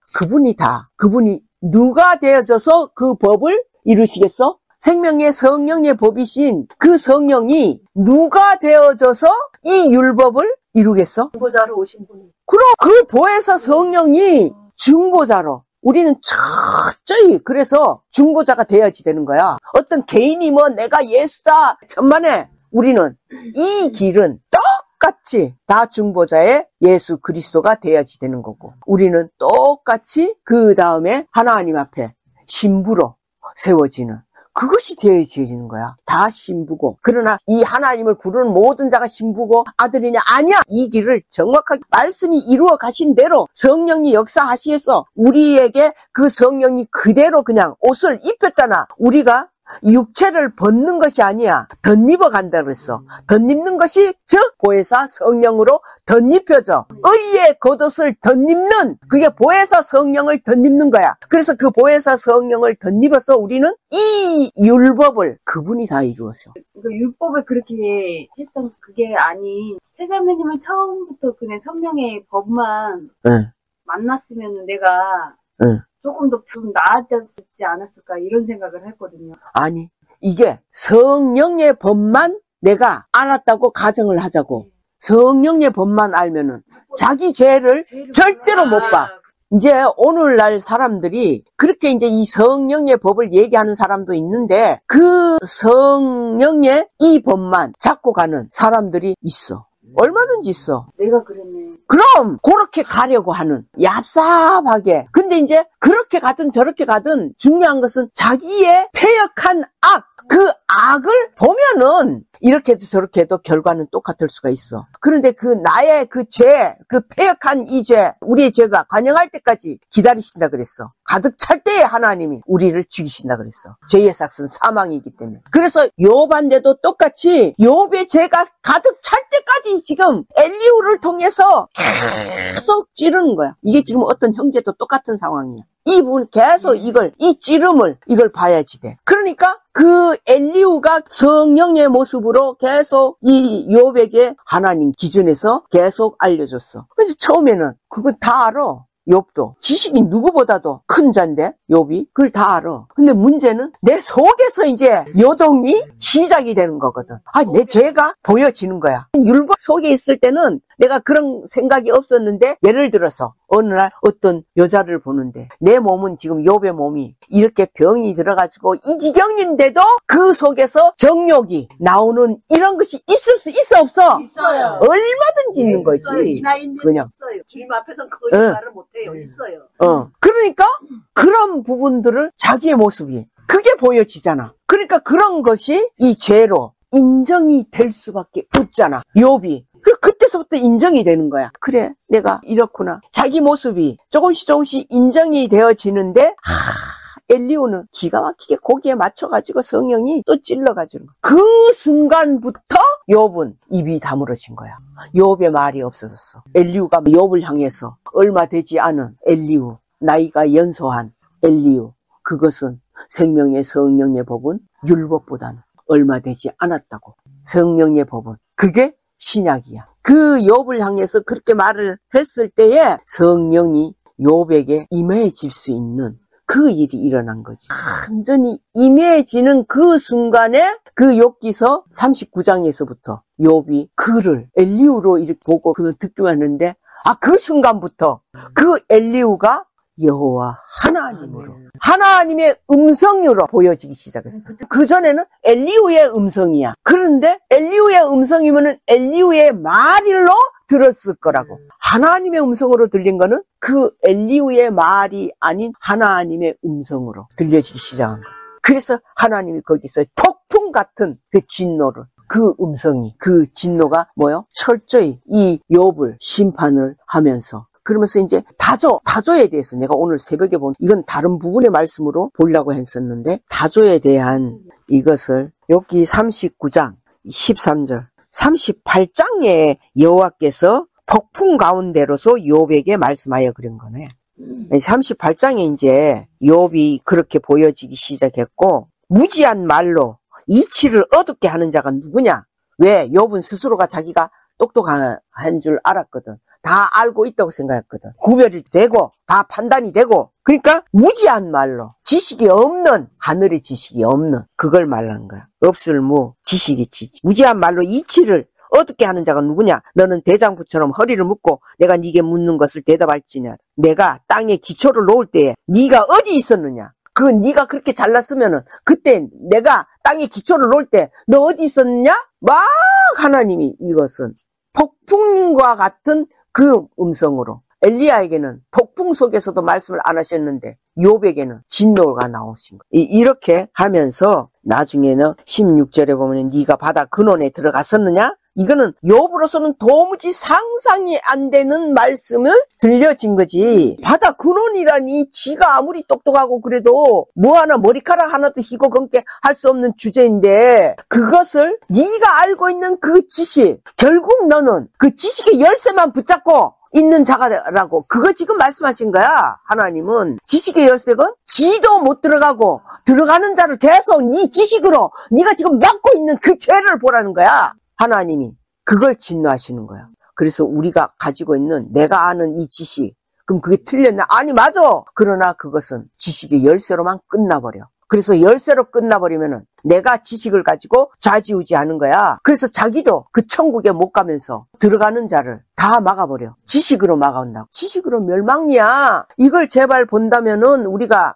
그분이 누가 되어져서 그 법을 이루시겠어? 생명의 성령의 법이신 그 성령이 누가 되어져서 이 율법을 이루겠어? 중보자로 오신 분이. 그럼 그 보혜사 성령이 중보자로 우리는 철저히 그래서 중보자가 돼야지 되는 거야. 어떤 개인이 뭐 내가 예수다 천만에 우리는 이 길은 똑같이 다 중보자의 예수 그리스도가 돼야지 되는 거고 우리는 똑같이 그 다음에 하나님 앞에 신부로 세워지는 그것이 되어지는 거야. 다 신부고. 그러나 이 하나님을 부르는 모든 자가 신부고 아들이냐? 아니야. 이 길을 정확하게 말씀이 이루어 가신 대로 성령이 역사하시에서 우리에게 그 성령이 그대로 그냥 옷을 입혔잖아. 우리가 육체를 벗는 것이 아니야. 덧입어 간다 그랬어. 덧입는 것이 즉 보혜사 성령으로 덧입혀져. 의의 겉옷을 덧입는 그게 보혜사 성령을 덧입는 거야. 그래서 그 보혜사 성령을 덧입어서 우리는 이 율법을 그분이 다 이루었어. 그 율법을 그렇게 했던 그게 아닌 세자매님은 처음부터 그냥 성령의 법만 만났으면 내가 조금 더 좀 나아졌지 않았을까 이런 생각을 했거든요. 아니 이게 성령의 법만 내가 알았다고 가정을 하자고. 성령의 법만 알면은 자기 죄를 절대로 못 봐. 이제 오늘날 사람들이 그렇게 이제 이 성령의 법을 얘기하는 사람도 있는데 그 성령의 이 법만 잡고 가는 사람들이 있어. 얼마든지 있어. 내가 그랬네. 그럼 그렇게 가려고 하는 얍삽하게. 근데 이제 그렇게 가든 저렇게 가든 중요한 것은 자기의 패역한 악, 그 악을 보면은 이렇게 해도 저렇게 해도 결과는 똑같을 수가 있어. 그런데 그 나의 그 죄, 그 패역한 이 죄, 우리의 죄가 관영할 때까지 기다리신다 그랬어. 가득 찰 때에 하나님이 우리를 죽이신다 그랬어. 죄의 삭은 사망이기 때문에. 그래서 욥한테도 똑같이 욥의 죄가 가득 찰 때까지 지금 엘리후를 통해서 계속 찌르는 거야. 이게 지금 어떤 형제도 똑같은 상황이야. 이분 계속 이 찌름을 이걸 봐야지 돼. 그러니까 그 엘리후가 성령의 모습으로 계속 이 욥에게 하나님 기준에서 계속 알려줬어. 근데 처음에는 그건 다 알아. 욥도. 지식이 누구보다도 큰 자인데 욥이 그걸 다 알아. 근데 문제는 내 속에서 이제 요동이 시작이 되는 거거든. 내 죄가 보여지는 거야. 율법 속에 있을 때는 내가 그런 생각이 없었는데, 예를 들어서 어느 날 어떤 여자를 보는데 내 몸은 지금 욥의 몸이 이렇게 병이 들어가지고 이 지경인데도 그 속에서 정욕이 나오는 이런 것이 있을 수 있어 없어? 있어요. 얼마든지 있는 거지. 있어요. 이 나이인데 그냥. 있어요. 주님 앞에서는 거짓말을 못해요. 있어요. 그러니까 그런 부분들을 자기의 모습이 그게 보여지잖아. 그러니까 그런 것이 이 죄로 인정이 될 수밖에 없잖아. 욥이. 그때서부터 인정이 되는 거야. 그래, 내가 이렇구나. 자기 모습이 조금씩 인정이 되어지는데, 엘리후는 기가 막히게 거기에 맞춰가지고 성령이 또 찔러가지고 그 순간부터 욥은 입이 다물어진 거야. 욥의 말이 없어졌어. 엘리후가 욥을 향해서 얼마 되지 않은 엘리후, 나이가 연소한 엘리후, 그것은 생명의 성령의 법은 율법보다는 얼마 되지 않았다고. 성령의 법은 그게 신약이야. 그 욥을 향해서 그렇게 말을 했을 때에 성령이 욥에게 임해질 수 있는 그 일이 일어난 거지. 완전히 임해지는 그 순간에 그 욥기서 39장에서부터 욥이 그를 엘리후로 이렇게 보고 그걸 듣기만 했는데, 그 순간부터 그 엘리후가 여호와 하나님의 음성으로 보여지기 시작했어. 그 전에는 엘리후의 음성이야. 그런데 엘리후의 음성이면은 엘리후의 말로 들었을 거라고. 하나님의 음성으로 들린 거는 그 엘리후의 말이 아닌 하나님의 음성으로 들려지기 시작한 거야. 그래서 하나님이 거기서 폭풍 같은 그 진노를, 그 음성이, 그 진노가 철저히 이 욥을 심판을 하면서, 그러면서 이제 다조에 대해서 내가 오늘 새벽에 본, 이건 다른 부분의 말씀으로 보려고 했었는데, 다조에 대한 이것을 욥기 39장 13절 38장에 여호와께서 폭풍 가운데로서 욥에게 말씀하여 그런 거네. 38장에 이제 욥이 그렇게 보여지기 시작했고, 무지한 말로 이치를 어둡게 하는 자가 누구냐? 왜? 욥은 스스로가 자기가 똑똑한 줄 알았거든. 다 알고 있다고 생각했거든. 구별이 되고 다 판단이 되고. 그러니까 무지한 말로, 지식이 없는, 하늘의 지식이 없는 그걸 말한 거야. 없을 지식이지. 무지한 말로 이치를 어둡게 하는 자가 누구냐? 너는 대장부처럼 허리를 묶고 내가 네게 묻는 것을 대답할지냐? 내가 땅에 기초를 놓을 때에 네가 어디 있었느냐? 네가 그렇게 잘났으면은 그때 내가 땅에 기초를 놓을 때 너 어디 있었느냐? 막 하나님이 이것은 폭풍과 같은 그 음성으로, 엘리야에게는 폭풍 속에서도 말씀을 안 하셨는데 욥에게는 진노가 나오신 거예요. 이렇게 하면서 나중에는 16절에 보면 네가 바다 근원에 들어갔었느냐? 이거는 욥으로서는 도무지 상상이 안 되는 말씀을 들려진 거지. 바다 근원이라니, 지가 아무리 똑똑하고 그래도 머리카락 하나도 희고 검게 할 수 없는 주제인데, 그것을 네가 알고 있는 그 지식, 결국 너는 그 지식의 열쇠만 붙잡고 있는 자가라고, 그거 지금 말씀하신 거야. 하나님은 지식의 열쇠건 지도 못 들어가고 들어가는 자를 계속 네 지식으로 네가 지금 막고 있는 그 죄를 보라는 거야. 하나님이 그걸 진노하시는 거야. 그래서 우리가 가지고 있는 내가 아는 이 지식, 그럼 그게 틀렸나? 아니, 맞아. 그러나 그것은 지식의 열쇠로만 끝나버려. 그래서 열쇠로 끝나버리면은 내가 지식을 가지고 좌지우지하는 거야. 그래서 자기도 그 천국에 못 가면서 들어가는 자를 다 막아버려. 지식으로 막아온다고. 지식으로 멸망이야. 이걸 제발 본다면은 우리가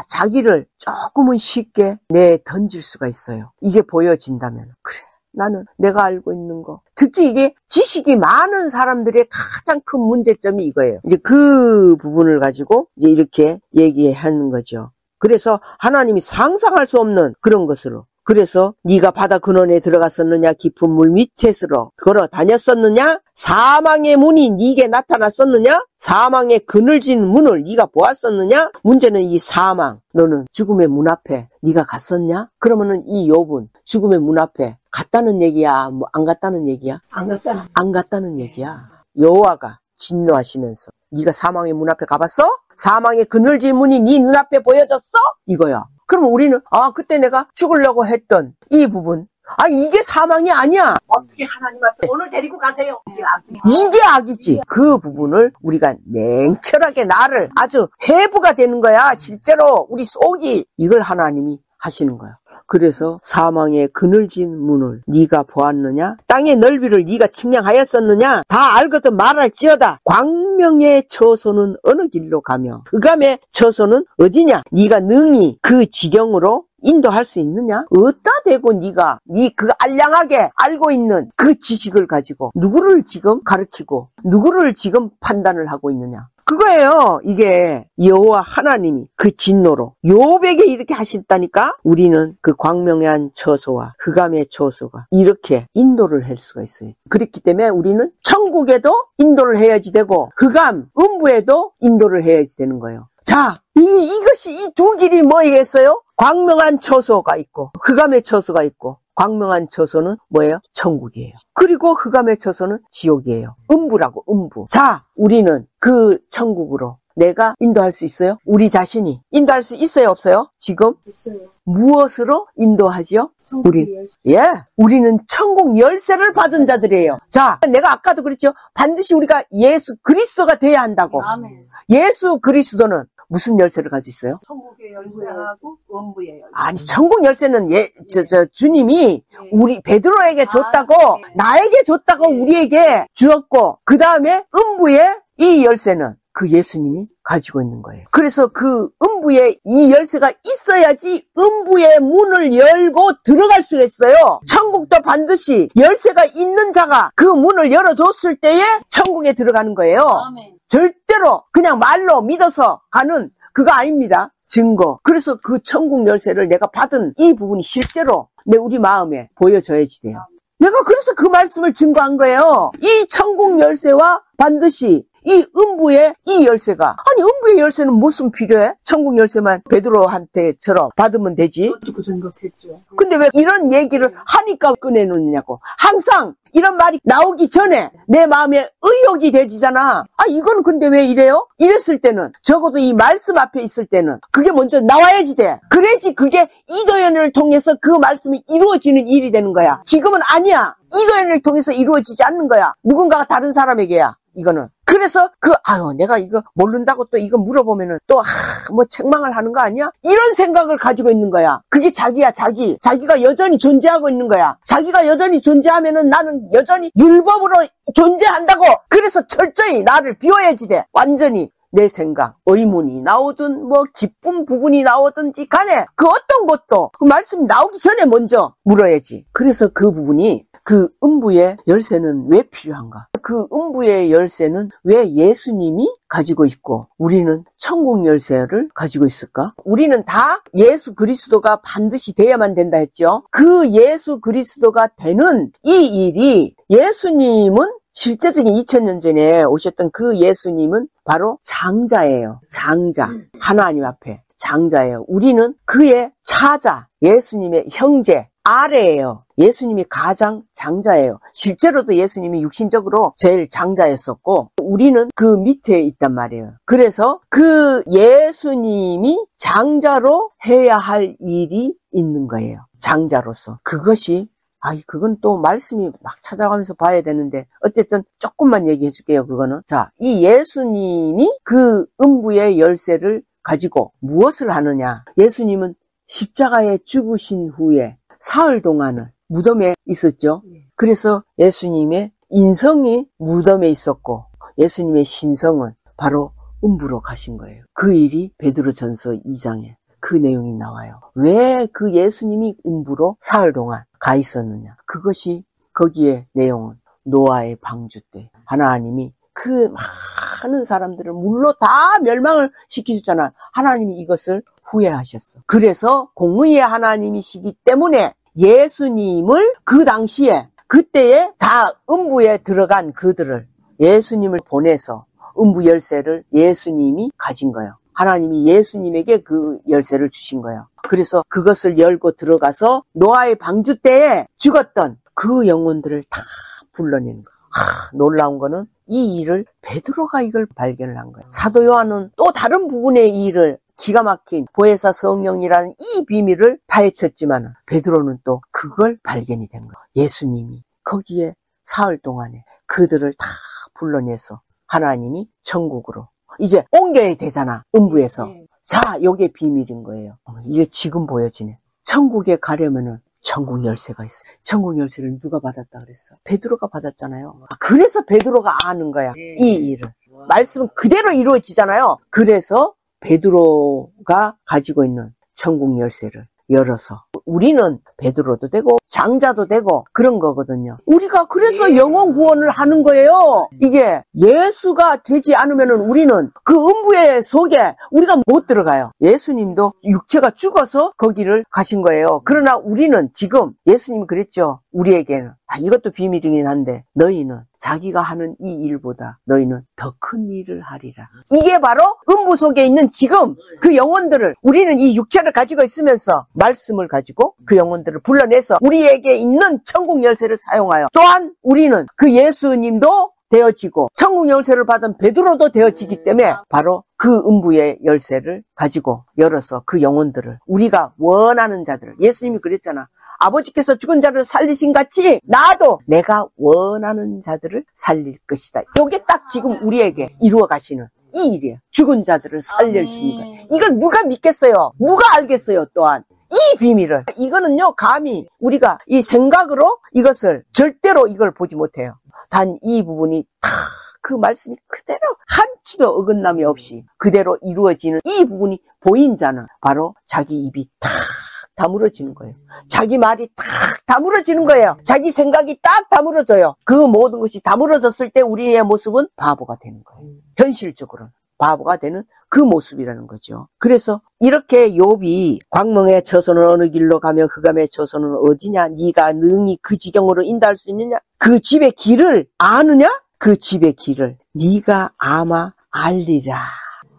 자기를 조금은 쉽게 던질 수가 있어요. 이게 보여진다면. 그래, 나는 내가 알고 있는 거. 특히 이게 지식이 많은 사람들의 가장 큰 문제점이 이거예요. 이제 그 부분을 가지고 이제 이렇게 얘기하는 거죠. 그래서 하나님이 상상할 수 없는 그런 것으로, 그래서 네가 바다 근원에 들어갔었느냐? 깊은 물 밑에서 걸어 다녔었느냐? 사망의 문이 네게 나타났었느냐? 사망의 그늘진 문을 네가 보았었느냐? 문제는 이 사망, 너는 죽음의 문 앞에 네가 갔었냐? 그러면은 이 욥은 죽음의 문 앞에 갔다는 얘기야? 안 갔다는 얘기야? 안 갔다는 얘기야. 여호와가 진노하시면서 네가 사망의 문 앞에 가봤어? 사망의 그늘진 문이 네 눈앞에 보여졌어? 이거야. 그럼 우리는 그때 내가 죽으려고 했던 이 부분, 이게 사망이 아니야. 어떻게 하나님 앞에 오늘 데리고 가세요. 이게 악이야. 이게 악이지. 그 부분을 우리가 냉철하게 나를 아주 해부가 되는 거야. 실제로 우리 속이 이걸 하나님이 하시는 거야. 그래서 사망의 그늘진 문을 네가 보았느냐? 땅의 넓이를 네가 측량하였었느냐? 다 알거든 말할지어다. 광명의 처소는 어느 길로 가며 흑암의 처소는 어디냐? 네가 능히 그 지경으로 인도할 수 있느냐? 어디다 대고 네가 그 알량하게 알고 있는 그 지식을 가지고 누구를 지금 가르치고 누구를 지금 판단을 하고 있느냐? 그거예요. 이게 여호와 하나님이 그 진노로 욥에게 이렇게 하셨다니까. 우리는 그 광명한 처소와 흑암의 처소가 이렇게 인도를 할 수가 있어요. 그렇기 때문에 우리는 천국에도 인도를 해야지 되고 흑암, 음부에도 인도를 해야지 되는 거예요. 자, 이것이 이 두 길이 뭐겠어요? 광명한 처소가 있고 흑암의 처소가 있고, 광명한 처소는 뭐예요? 천국이에요. 그리고 흑암의 처소는 지옥이에요. 음부라고, 음부. 자, 우리는 그 천국으로 내가 인도할 수 있어요? 우리 자신이 인도할 수 있어요, 없어요? 지금? 있어요. 무엇으로 인도하지요? 우리는 천국 열쇠를 받은 자들이에요. 자, 내가 아까도 그랬죠? 반드시 우리가 예수 그리스도가 돼야 한다고. 아멘. 예수 그리스도는 무슨 열쇠를 가지고 있어요? 천국의 열쇠하고 음부의 열쇠. 아니, 천국 열쇠는 주님이 우리 베드로에게 줬다고, 나에게 줬다고 우리에게 주었고, 그 다음에 음부의 이 열쇠는 그 예수님이 가지고 있는 거예요. 그래서 그 음부에 이 열쇠가 있어야지 음부의 문을 열고 들어갈 수가 있어요. 천국도 반드시 열쇠가 있는 자가 그 문을 열어줬을 때에 천국에 들어가는 거예요. 아멘. 절대로 그냥 말로 믿어서 가는 그거 아닙니다. 증거. 그래서 그 천국 열쇠를 내가 받은 이 부분이 실제로 우리 마음에 보여져야지 돼요. 내가 그래서 그 말씀을 증거한 거예요. 이 천국 열쇠와 반드시 이 음부의 이 열쇠가, 아니 음부의 열쇠는 무슨 필요해? 천국 열쇠만 베드로한테처럼 받으면 되지. 그것도 그 생각했죠. 근데 왜 이런 얘기를 하니까 꺼내놓느냐고. 항상 이런 말이 나오기 전에 내 마음에 의욕이 되지잖아. 이거는 근데 왜 이래요? 이랬을 때는, 적어도 이 말씀 앞에 있을 때는 그게 먼저 나와야지 돼. 그래야지 그게 이도연을 통해서 그 말씀이 이루어지는 일이 되는 거야. 지금은 아니야. 이도연을 통해서 이루어지지 않는 거야. 누군가가 다른 사람에게야. 이거는. 그래서 내가 이거 모른다고 또 이거 물어보면은 또 뭐 책망을 하는 거 아니야? 이런 생각을 가지고 있는 거야. 그게 자기야, 자기가 여전히 존재하고 있는 거야. 자기가 여전히 존재하면은 나는 여전히 율법으로 존재한다고. 그래서 철저히 나를 비워야지 돼. 완전히 내 생각, 의문이 나오든 뭐 기쁨 부분이 나오든지 간에 그 어떤 것도 그 말씀이 나오기 전에 먼저 물어야지. 그래서 그 부분이, 그 음부의 열쇠는 왜 필요한가? 그 음부의 열쇠는 왜 예수님이 가지고 있고 우리는 천국 열쇠를 가지고 있을까? 우리는 다 예수 그리스도가 반드시 돼야만 된다 했죠. 그 예수 그리스도가 되는 이 일이, 예수님은 실제적인 2000년 전에 오셨던 그 예수님은 바로 장자예요. 장자. 하나님 앞에 장자예요. 우리는 그의 차자, 예수님의 형제, 아래예요. 예수님이 가장 장자예요. 실제로도 예수님이 육신적으로 제일 장자였었고 우리는 그 밑에 있단 말이에요. 그래서 그 예수님이 장자로 해야 할 일이 있는 거예요. 장자로서. 그건 또 말씀이 막 찾아가면서 봐야 되는데 어쨌든 조금만 얘기해 줄게요. 그거는. 자, 이 예수님이 그 음부의 열쇠를 가지고 무엇을 하느냐. 예수님은 십자가에 죽으신 후에 사흘 동안을 무덤에 있었죠. 그래서 예수님의 인성이 무덤에 있었고 예수님의 신성은 바로 음부로 가신 거예요. 그 일이 베드로전서 2장에 그 내용이 나와요. 왜 그 예수님이 음부로 사흘 동안 가 있었느냐. 그것이, 거기에 내용은 노아의 방주 때 하나님이 그 많은 사람들을 물로 다 멸망을 시키셨잖아. 하나님이 이것을 후회하셨어. 그래서 공의의 하나님이시기 때문에 예수님을 그 당시에, 그때에 다 음부에 들어간 그들을 예수님을 보내서 음부 열쇠를 예수님이 가진 거예요. 하나님이 예수님에게 그 열쇠를 주신 거예요. 그래서 그것을 열고 들어가서 노아의 방주 때에 죽었던 그 영혼들을 다 불러내는 거예요. 놀라운 거는 이 일을 베드로가 이걸 발견을 한 거예요. 사도 요한은 또 다른 부분의 이 일을 기가 막힌 보혜사 성령이라는 이 비밀을 파헤쳤지만 베드로는 또 그걸 발견이 된 거예요. 예수님이 거기에 사흘 동안에 그들을 다 불러내서 하나님이 천국으로 이제 옮겨야 되잖아. 음부에서. 자, 요게 비밀인 거예요. 이게 지금 보여지네. 천국에 가려면은 천국 열쇠가 있어. 천국 열쇠를 누가 받았다 그랬어? 베드로가 받았잖아요. 그래서 베드로가 아는 거야. 이 일을. 말씀은 그대로 이루어지잖아요. 그래서 베드로가 가지고 있는 천국 열쇠를 열어서 우리는 베드로도 되고 장자도 되고 그런 거거든요. 우리가 그래서 영혼 구원을 하는 거예요. 이게 예수가 되지 않으면 우리는 그 음부의 속에 우리가 못 들어가요. 예수님도 육체가 죽어서 거기를 가신 거예요. 그러나 우리는 지금 예수님이 그랬죠. 우리에게는 이것도 비밀이긴 한데 너희는 자기가 하는 이 일보다 너희는 더 큰 일을 하리라. 이게 바로 음부 속에 있는 지금 그 영혼들을 우리는 이 육체를 가지고 있으면서 말씀을 가지고 그 영혼들을 불러내서 우리에게 있는 천국 열쇠를 사용하여 또한 우리는 그 예수님도 되어지고 천국 열쇠를 받은 베드로도 되어지기 때문에 바로 그 음부의 열쇠를 가지고 열어서 그 영혼들을 우리가 원하는 자들을 예수님이 그랬잖아. 아버지께서 죽은 자를 살리신 같이 나도 내가 원하는 자들을 살릴 것이다. 이게 딱 지금 우리에게 이루어 가시는 이 일이에요. 죽은 자들을 살릴 수 있는 거예요. 이걸 누가 믿겠어요? 누가 알겠어요? 또한 이 비밀을. 이거는요, 감히 우리가 이 생각으로 이것을 절대로 이걸 보지 못해요. 단 이 부분이 다 그 말씀이 그대로 한치도 어긋남이 없이 그대로 이루어지는 이 부분이 보인 자는 바로 자기 입이 탁 다물어지는 거예요. 자기 말이 딱 다물어지는 거예요. 자기 생각이 딱 다물어져요. 그 모든 것이 다물어졌을 때 우리의 모습은 바보가 되는 거예요. 현실적으로는 바보가 되는 그 모습이라는 거죠. 그래서 이렇게 욥이 광명의 처소는 어느 길로 가며 흑암의 처소는 어디냐? 네가 능히 그 지경으로 인도할 수 있느냐? 그 집의 길을 아느냐? 그 집의 길을 네가 아마 알리라.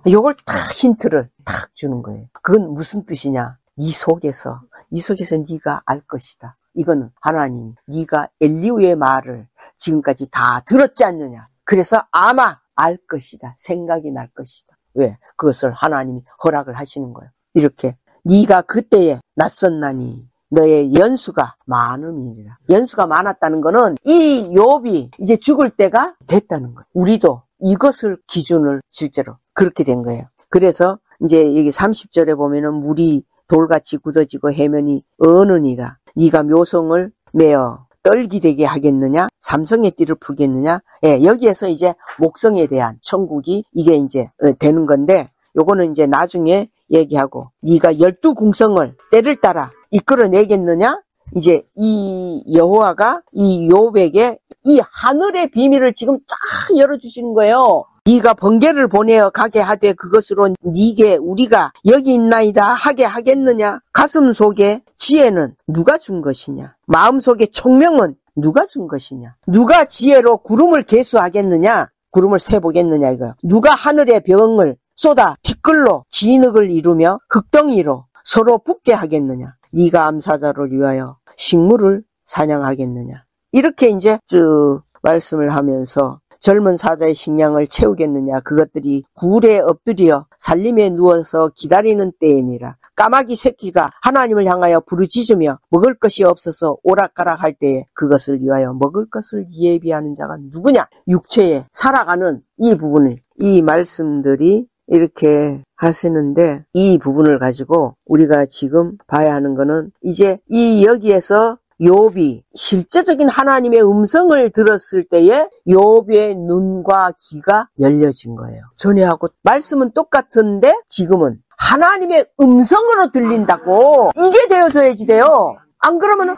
요걸 딱 힌트를 딱 주는 거예요. 그건 무슨 뜻이냐? 이 속에서 네가 알 것이다. 이거는 하나님이 네가 엘리후의 말을 지금까지 다 들었지 않느냐. 그래서 아마 알 것이다. 생각이 날 것이다. 왜? 그것을 하나님이 허락을 하시는 거예요. 이렇게 네가 그때에 낯섰나니 너의 연수가 많음이니라. 연수가 많았다는 거는 이 욥이 이제 죽을 때가 됐다는 거예요. 우리도 이것을 기준을 실제로 그렇게 된 거예요. 그래서 이제 여기 30절에 보면은 물이 돌같이 굳어지고 해면이 어느니라. 네가 묘성을 매어 떨기 되게 하겠느냐? 삼성의 띠를 풀겠느냐? 예, 여기에서 이제 목성에 대한 천국이 이게 이제 되는 건데 요거는 이제 나중에 얘기하고 네가 12궁성을 때를 따라 이끌어내겠느냐? 이제 이 여호와가 이 욥에게 이 하늘의 비밀을 지금 쫙 열어주시는 거예요. 네가 번개를 보내어 가게 하되 그것으로 네게 우리가 여기 있나이다 하게 하겠느냐? 가슴 속에 지혜는 누가 준 것이냐? 마음 속에 총명은 누가 준 것이냐? 누가 지혜로 구름을 계수하겠느냐? 구름을 세보겠느냐 이거요. 누가 하늘의 병을 쏟아 티끌로 진흙을 이루며 흙덩이로 서로 붙게 하겠느냐? 네가 암사자를 위하여 식물을 사냥하겠느냐? 이렇게 이제 쭉 말씀을 하면서 젊은 사자의 식량을 채우겠느냐? 그것들이 굴에 엎드려 살림에 누워서 기다리는 때이니라. 까마귀 새끼가 하나님을 향하여 부르짖으며 먹을 것이 없어서 오락가락 할 때에 그것을 위하여 먹을 것을 예비하는 자가 누구냐? 육체에 살아가는 이 부분을, 이 말씀들이 이렇게 하시는데 이 부분을 가지고 우리가 지금 봐야 하는 거는 이제 이 여기에서 욥이 실제적인 하나님의 음성을 들었을 때에 욥의 눈과 귀가 열려진 거예요. 전에하고 말씀은 똑같은데 지금은 하나님의 음성으로 들린다고 이게 되어져야지 돼요. 안 그러면은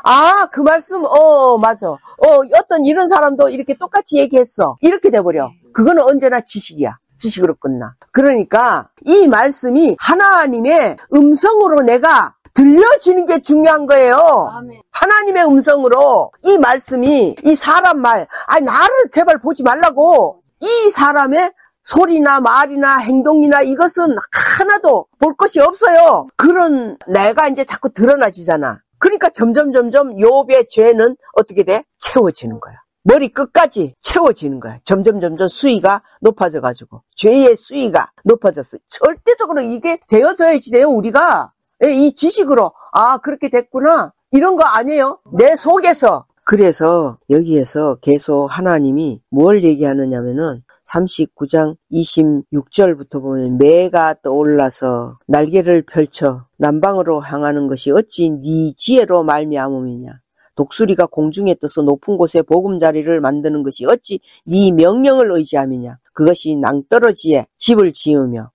그 말씀 맞아. 어떤 이런 사람도 이렇게 똑같이 얘기했어. 이렇게 돼버려. 그거는 언제나 지식이야. 지식으로 끝나. 그러니까 이 말씀이 하나님의 음성으로 내가 들려지는 게 중요한 거예요. 아멘. 하나님의 음성으로 이 말씀이 이 사람 말, 나를 제발 보지 말라고. 이 사람의 소리나 말이나 행동이나 이것은 하나도 볼 것이 없어요. 그런 내가 이제 자꾸 드러나지잖아. 그러니까 점점 욥의 죄는 어떻게 돼? 채워지는 거야. 머리 끝까지 채워지는 거야. 점점 수위가 높아져가지고 죄의 수위가 높아졌어요. 절대적으로 이게 되어져야지 돼요. 우리가 이 지식으로 그렇게 됐구나 이런 거 아니에요. 내 속에서. 그래서 여기에서 계속 하나님이 뭘 얘기하느냐면은 39장 26절부터 보면 매가 떠올라서 날개를 펼쳐 남방으로 향하는 것이 어찌 네 지혜로 말미암음이냐. 독수리가 공중에 떠서 높은 곳에 보금자리를 만드는 것이 어찌 네 명령을 의지함이냐. 그것이 낭떠러지에 집을 지으며.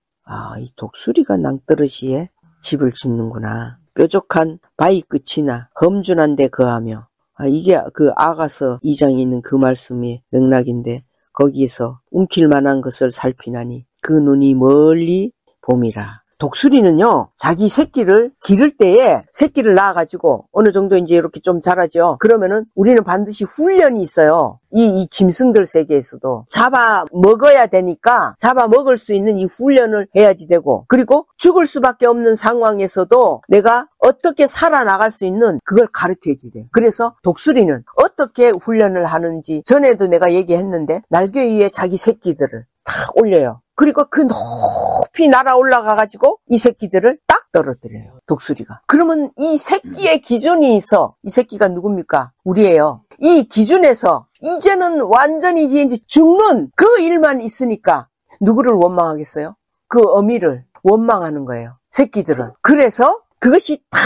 이 독수리가 낭떠러지에 집을 짓는구나. 뾰족한 바위 끝이나 험준한 데 거하며. 이게 그 아가서 2장에 있는 그 말씀의 맥락인데 거기에서 움킬 만한 것을 살피나니 그 눈이 멀리 봄이라. 독수리는요, 자기 새끼를 기를 때에 새끼를 낳아가지고 어느 정도 이제 이렇게 좀 자라죠. 그러면은 우리는 반드시 훈련이 있어요. 이 짐승들 세계에서도 잡아 먹어야 되니까 잡아 먹을 수 있는 이 훈련을 해야지 되고, 그리고 죽을 수밖에 없는 상황에서도 내가 어떻게 살아나갈 수 있는 그걸 가르쳐야지 돼요. 그래서 독수리는 어떻게 훈련을 하는지 전에도 내가 얘기했는데 날개 위에 자기 새끼들을 탁 올려요. 그리고 그 높이 날아 올라가가지고 이 새끼들을 딱 떨어뜨려요. 독수리가. 그러면 이 새끼의 기준이 있어. 이 새끼가 누굽니까? 우리예요. 이 기준에서 이제는 완전히 이제 죽는 그 일만 있으니까 누구를 원망하겠어요? 그 어미를 원망하는 거예요. 새끼들은. 그래서 그것이 탁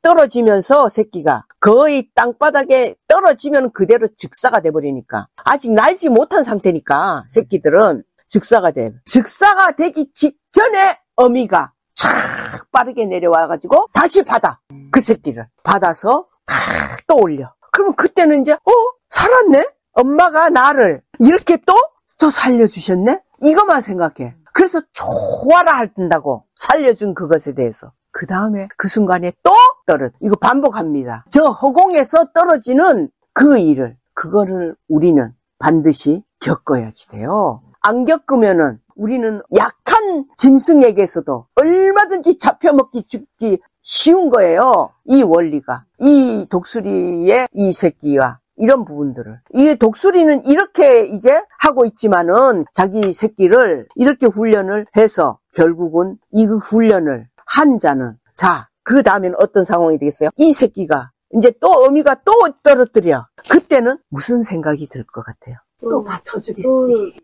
떨어지면서 새끼가 거의 땅바닥에 떨어지면 그대로 즉사가 돼버리니까, 아직 날지 못한 상태니까 새끼들은 즉사가 돼. 즉사가 되기 직전에 어미가 촥 빠르게 내려와가지고 다시 받아. 그 새끼를 받아서 탁 또 올려. 그러면 그때는 이제 살았네? 엄마가 나를 이렇게 또 살려주셨네? 이것만 생각해. 그래서 좋아라 한다고 살려준 그것에 대해서. 그 다음에 그 순간에 또 이거 반복합니다. 저 허공에서 떨어지는 그 일을, 그거를 우리는 반드시 겪어야지 돼요. 안 겪으면은 우리는 약한 짐승에게서도 얼마든지 잡혀먹기 죽기 쉬운 거예요. 이 원리가. 이 독수리의 이 새끼와 이런 부분들을. 이 독수리는 이렇게 이제 하고 있지만은 자기 새끼를 이렇게 훈련을 해서 결국은 이 훈련을 한 자는, 자, 그 다음에는 어떤 상황이 되겠어요? 이 새끼가 이제 또 어미가 또 떨어뜨려. 그때는 무슨 생각이 들 것 같아요? 또 받쳐주겠지.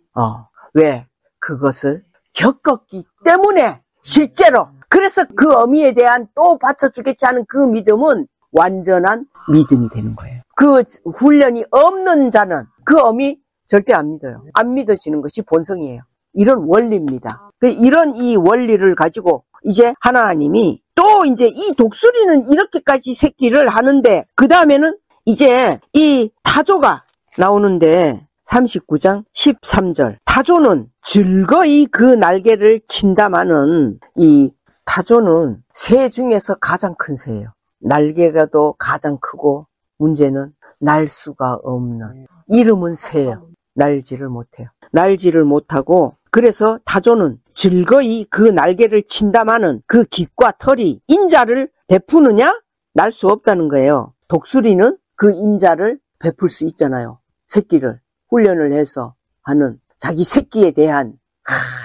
왜? 그것을 겪었기 때문에 실제로. 그래서 그 어미에 대한 또 받쳐주겠지 하는 그 믿음은 완전한 믿음이 되는 거예요. 그 훈련이 없는 자는 그 어미 절대 안 믿어요. 안 믿어지는 것이 본성이에요. 이런 원리입니다. 이런 이 원리를 가지고 이제 하나님이 또 이제 이 독수리는 이렇게까지 새끼를 하는데, 그 다음에는 이제 이 타조가 나오는데 39장 13절. 타조는 즐거이 그 날개를 친다마는, 이 타조는 새 중에서 가장 큰 새예요. 날개가 또 가장 크고 문제는 날 수가 없는, 이름은 새예요. 날지를 못해요. 날지를 못하고, 그래서 타조는 즐거이 그 날개를 친다마는 그 깃과 털이 인자를 베푸느냐? 날 수 없다는 거예요. 독수리는 그 인자를 베풀 수 있잖아요. 새끼를 훈련을 해서 하는, 자기 새끼에 대한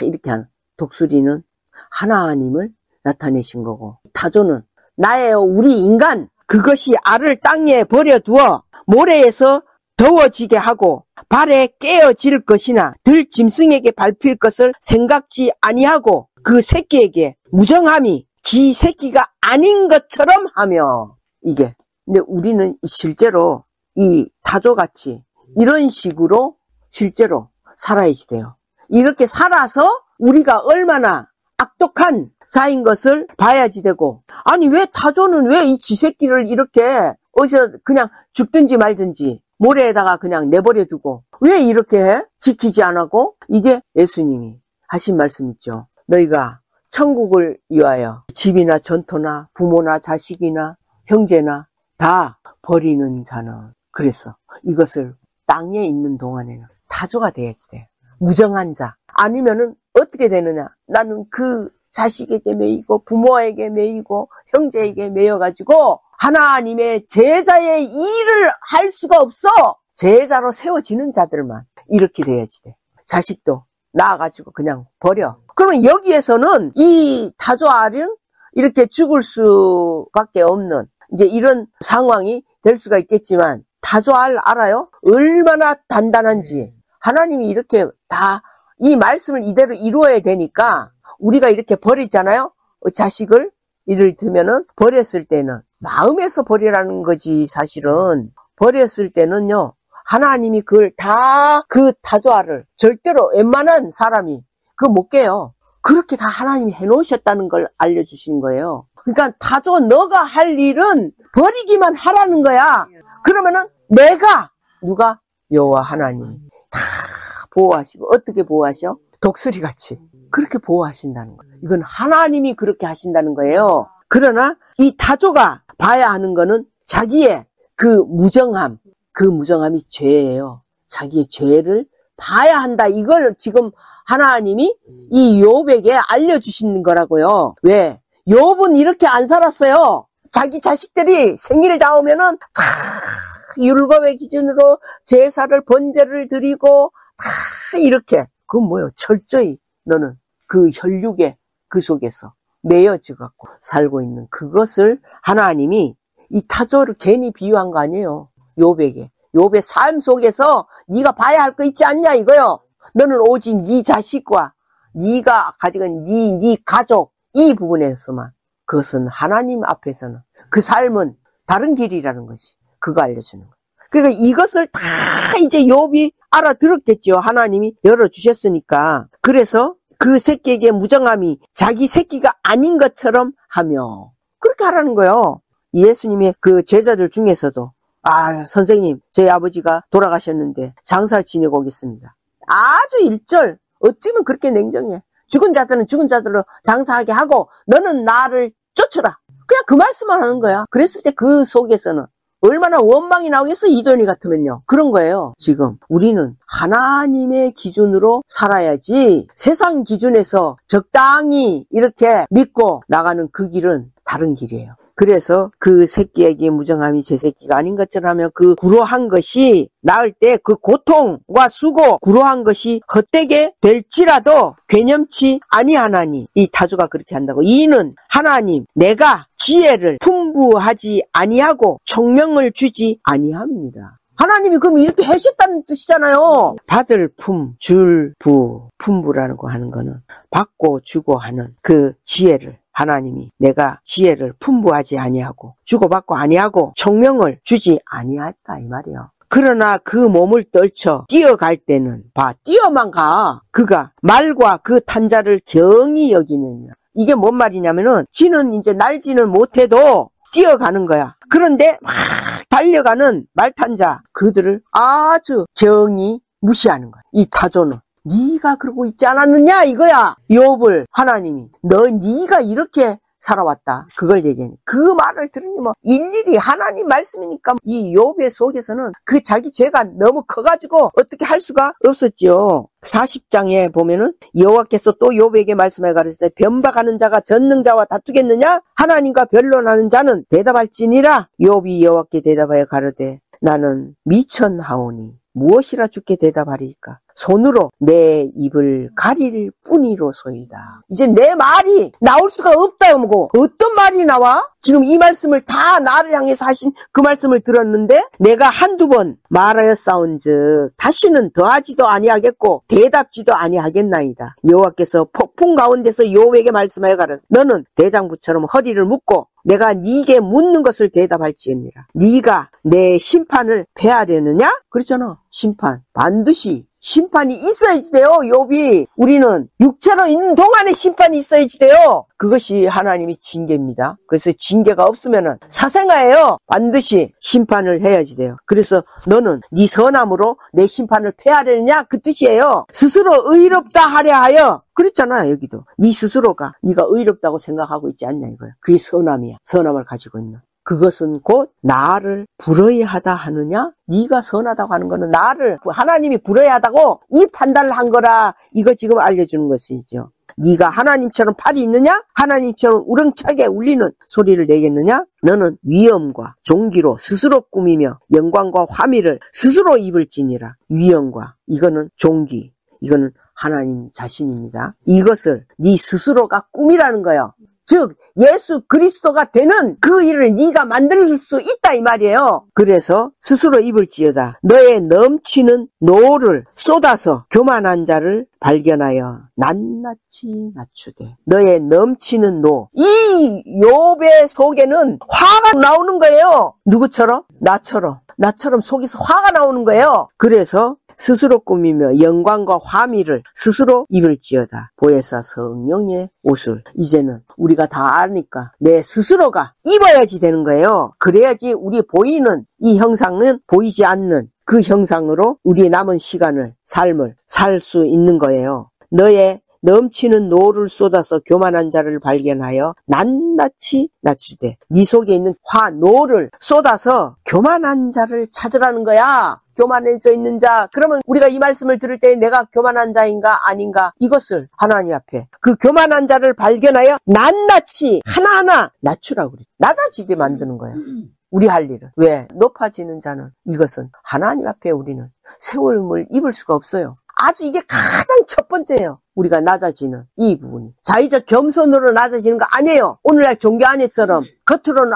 이렇게 하는. 독수리는 하나님을 나타내신 거고, 타조는 나예요, 우리 인간, 그것이 알을 땅에 버려두어 모래에서 더워지게 하고 발에 깨어질 것이나 들 짐승에게 밟힐 것을 생각지 아니하고 그 새끼에게 무정함이 지 새끼가 아닌 것처럼 하며. 이게. 근데 우리는 실제로 이 타조같이 이런 식으로 실제로 살아야지 돼요. 이렇게 살아서 우리가 얼마나 악독한 자인 것을 봐야지 되고, 아니 왜 타조는 왜 이 지 새끼를 이렇게 어디서 그냥 죽든지 말든지 모래에다가 그냥 내버려 두고 왜 이렇게 해? 지키지 않고. 이게 예수님이 하신 말씀 있죠. 너희가 천국을 위하여 집이나 전토나 부모나 자식이나 형제나 다 버리는 자는, 그래서 이것을 땅에 있는 동안에는 타조가 돼야지 돼. 무정한 자. 아니면은 어떻게 되느냐? 나는 그 자식에게 매이고 부모에게 매이고 형제에게 매여가지고 하나님의 제자의 일을 할 수가 없어. 제자로 세워지는 자들만 이렇게 돼야지 돼. 자식도 낳아가지고 그냥 버려. 그러면 여기에서는 이 타조알은 이렇게 죽을 수밖에 없는 이제 이런 상황이 될 수가 있겠지만, 타조알 알아요? 얼마나 단단한지. 하나님이 이렇게 다 이 말씀을 이대로 이루어야 되니까 우리가 이렇게 버리잖아요. 자식을 예를 들면은 버렸을 때는 마음에서 버리라는 거지. 사실은 버렸을 때는요, 하나님이 그걸 다 그 타조알을 절대로 웬만한 사람이 그거 못 깨요. 그렇게 다 하나님이 해놓으셨다는 걸 알려주신 거예요. 그러니까 타조 너가 할 일은 버리기만 하라는 거야. 그러면은 내가 누가? 여호와 하나님이 다 보호하시고. 어떻게 보호하셔? 독수리같이 그렇게 보호하신다는 거예요. 이건 하나님이 그렇게 하신다는 거예요. 그러나 이 타조가 봐야 하는 거는 자기의 그 무정함, 그 무정함이 죄예요. 자기의 죄를 봐야 한다. 이걸 지금 하나님이 이 욥에게 알려주시는 거라고요. 왜? 욥은 이렇게 안 살았어요. 자기 자식들이 생일을 다 오면은 다 율법의 기준으로 제사를 번제를 드리고 다 이렇게. 그건 뭐예요? 철저히 너는 그 혈육의 그 속에서 매여져 갖고 살고 있는 그것을 하나님이 이 타조를 괜히 비유한 거 아니에요. 욥에게. 욥의 삶 속에서 네가 봐야 할 거 있지 않냐 이거요. 너는 오직 네 자식과 네가 가지고 네 가족 이 부분에서만, 그것은 하나님 앞에서는 그 삶은 다른 길이라는 것이 그거 알려주는 거예요. 그러니까 이것을 다 이제 욥이 알아들었겠죠. 하나님이 열어주셨으니까. 그래서 그 새끼에게 무정함이 자기 새끼가 아닌 것처럼 하며 그렇게 하라는 거예요. 예수님의 그 제자들 중에서도 선생님 저희 아버지가 돌아가셨는데 장사를 지내고 오겠습니다. 아주 일절 어찌면 그렇게 냉정해. 죽은 자들은 죽은 자들로 장사하게 하고 너는 나를 쫓으라. 그냥 그 말씀만 하는 거야. 그랬을 때 그 속에서는 얼마나 원망이 나오겠어. 이돈이 같으면요. 그런 거예요. 지금 우리는 하나님의 기준으로 살아야지 세상 기준에서 적당히 이렇게 믿고 나가는 그 길은 다른 길이에요. 그래서 그 새끼에게 무정함이 제 새끼가 아닌 것처럼 하며 그 구로한 것이 낳을 때 그 고통과 수고 구로한 것이 헛되게 될지라도 괴념치 아니하나니. 이 타조가 그렇게 한다고. 이는 하나님 내가 지혜를 풍부하지 아니하고 총명을 주지 아니함입니다. 하나님이 그럼 이렇게 하셨다는 뜻이잖아요. 받을 품, 줄 부, 품부라는 거 하는 거는 받고 주고 하는 그 지혜를 하나님이 내가 지혜를 풍부하지 아니하고 주고받고 아니하고 총명을 주지 아니했다 이 말이에요. 그러나 그 몸을 떨쳐 뛰어갈 때는 뛰어만 가. 그가 말과 그 탄자를 경히 여기느냐. 이게 뭔 말이냐면은 지는 이제 날지는 못해도 뛰어가는 거야. 그런데 막 달려가는 말탄자 그들을 아주 경히 무시하는 거야. 이 타조는 네가 그러고 있지 않았느냐 이거야. 욥을 하나님이 네가 이렇게 살아왔다 그걸 얘기해. 그 말을 들으니 뭐 일일이 하나님 말씀이니까 이 욥의 속에서는 그 자기 죄가 너무 커가지고 어떻게 할 수가 없었지요. 40장에 보면은 여호와께서 또 욥에게 말씀해 가르치되 변박하는 자가 전능자와 다투겠느냐. 하나님과 변론하는 자는 대답할지니라. 욥이 여호와께 대답하여 가로되 나는 미천하오니 무엇이라 주께 대답하리까. 손으로 내 입을 가릴 뿐이로소이다. 이제 내 말이 나올 수가 없다. 뭐 어떤 말이 나와? 지금 이 말씀을 다 나를 향해서 하신 그 말씀을 들었는데 내가 한두 번 말하였사온즉 다시는 더하지도 아니하겠고 대답지도 아니하겠나이다. 여호와께서 폭풍 가운데서 욥에게 말씀하여 가라. 너는 대장부처럼 허리를 묶고 내가 네게 묻는 것을 대답할지니라. 네가 내 심판을 패하려느냐? 그렇잖아. 심판 반드시 심판이 있어야지 돼요. 욥이 우리는 육체로 있는 동안에 심판이 있어야지 돼요. 그것이 하나님이 징계입니다. 그래서 징계가 없으면은 사생아예요. 반드시 심판을 해야지 돼요. 그래서 너는 네 선함으로 내 심판을 패하려느냐 그 뜻이에요. 스스로 의롭다 하려 하여. 그렇잖아. 여기도 네 스스로가 네가 의롭다고 생각하고 있지 않냐 이거야. 그게 선함이야. 선함을 가지고 있는. 그것은 곧 나를 불의하다 하느냐? 네가 선하다고 하는 거는 나를 하나님이 불의하다고 이 판단을 한 거라. 이거 지금 알려주는 것이죠. 네가 하나님처럼 팔이 있느냐? 하나님처럼 우렁차게 울리는 소리를 내겠느냐? 너는 위엄과 존귀로 스스로 꾸미며 영광과 화미를 스스로 입을지니라. 위엄과, 이거는 존귀, 이거는 하나님 자신입니다. 이것을 네 스스로가 꾸미라는 거예요. 즉 예수 그리스도가 되는 그 일을 네가 만들 수 있다 이 말이에요. 그래서 스스로 입을지어다. 너의 넘치는 노를 쏟아서 교만한 자를 발견하여 낱낱이 낮추되. 너의 넘치는 노. 이 욥의 속에는 화가 나오는 거예요. 누구처럼? 나처럼 속에서 화가 나오는 거예요. 그래서 스스로 꾸미며 영광과 화미를 스스로 입을지어다. 보혜사 성령의 옷을. 이제는 우리가 다 아니까 내 스스로가 입어야지 되는 거예요. 그래야지 우리 보이는 이 형상은 보이지 않는 그 형상으로 우리의 남은 시간을, 삶을 살 수 있는 거예요. 너의 넘치는 노를 쏟아서 교만한 자를 발견하여 낱낱이 낮추되. 네 속에 있는 노를 쏟아서 교만한 자를 찾으라는 거야. 교만해져 있는 자. 그러면 우리가 이 말씀을 들을 때 내가 교만한 자인가 아닌가, 이것을 하나님 앞에 그 교만한 자를 발견하여 낱낱이 하나하나 낮추라고 그래. 낮아지게 만드는 거야. 우리 할 일은. 왜? 높아지는 자는, 이것은 하나님 앞에 우리는 세월을 입을 수가 없어요. 아주 이게 가장 첫 번째예요. 우리가 낮아지는 이 부분이. 자의적 겸손으로 낮아지는 거 아니에요. 오늘날 종교 안에처럼 겉으로는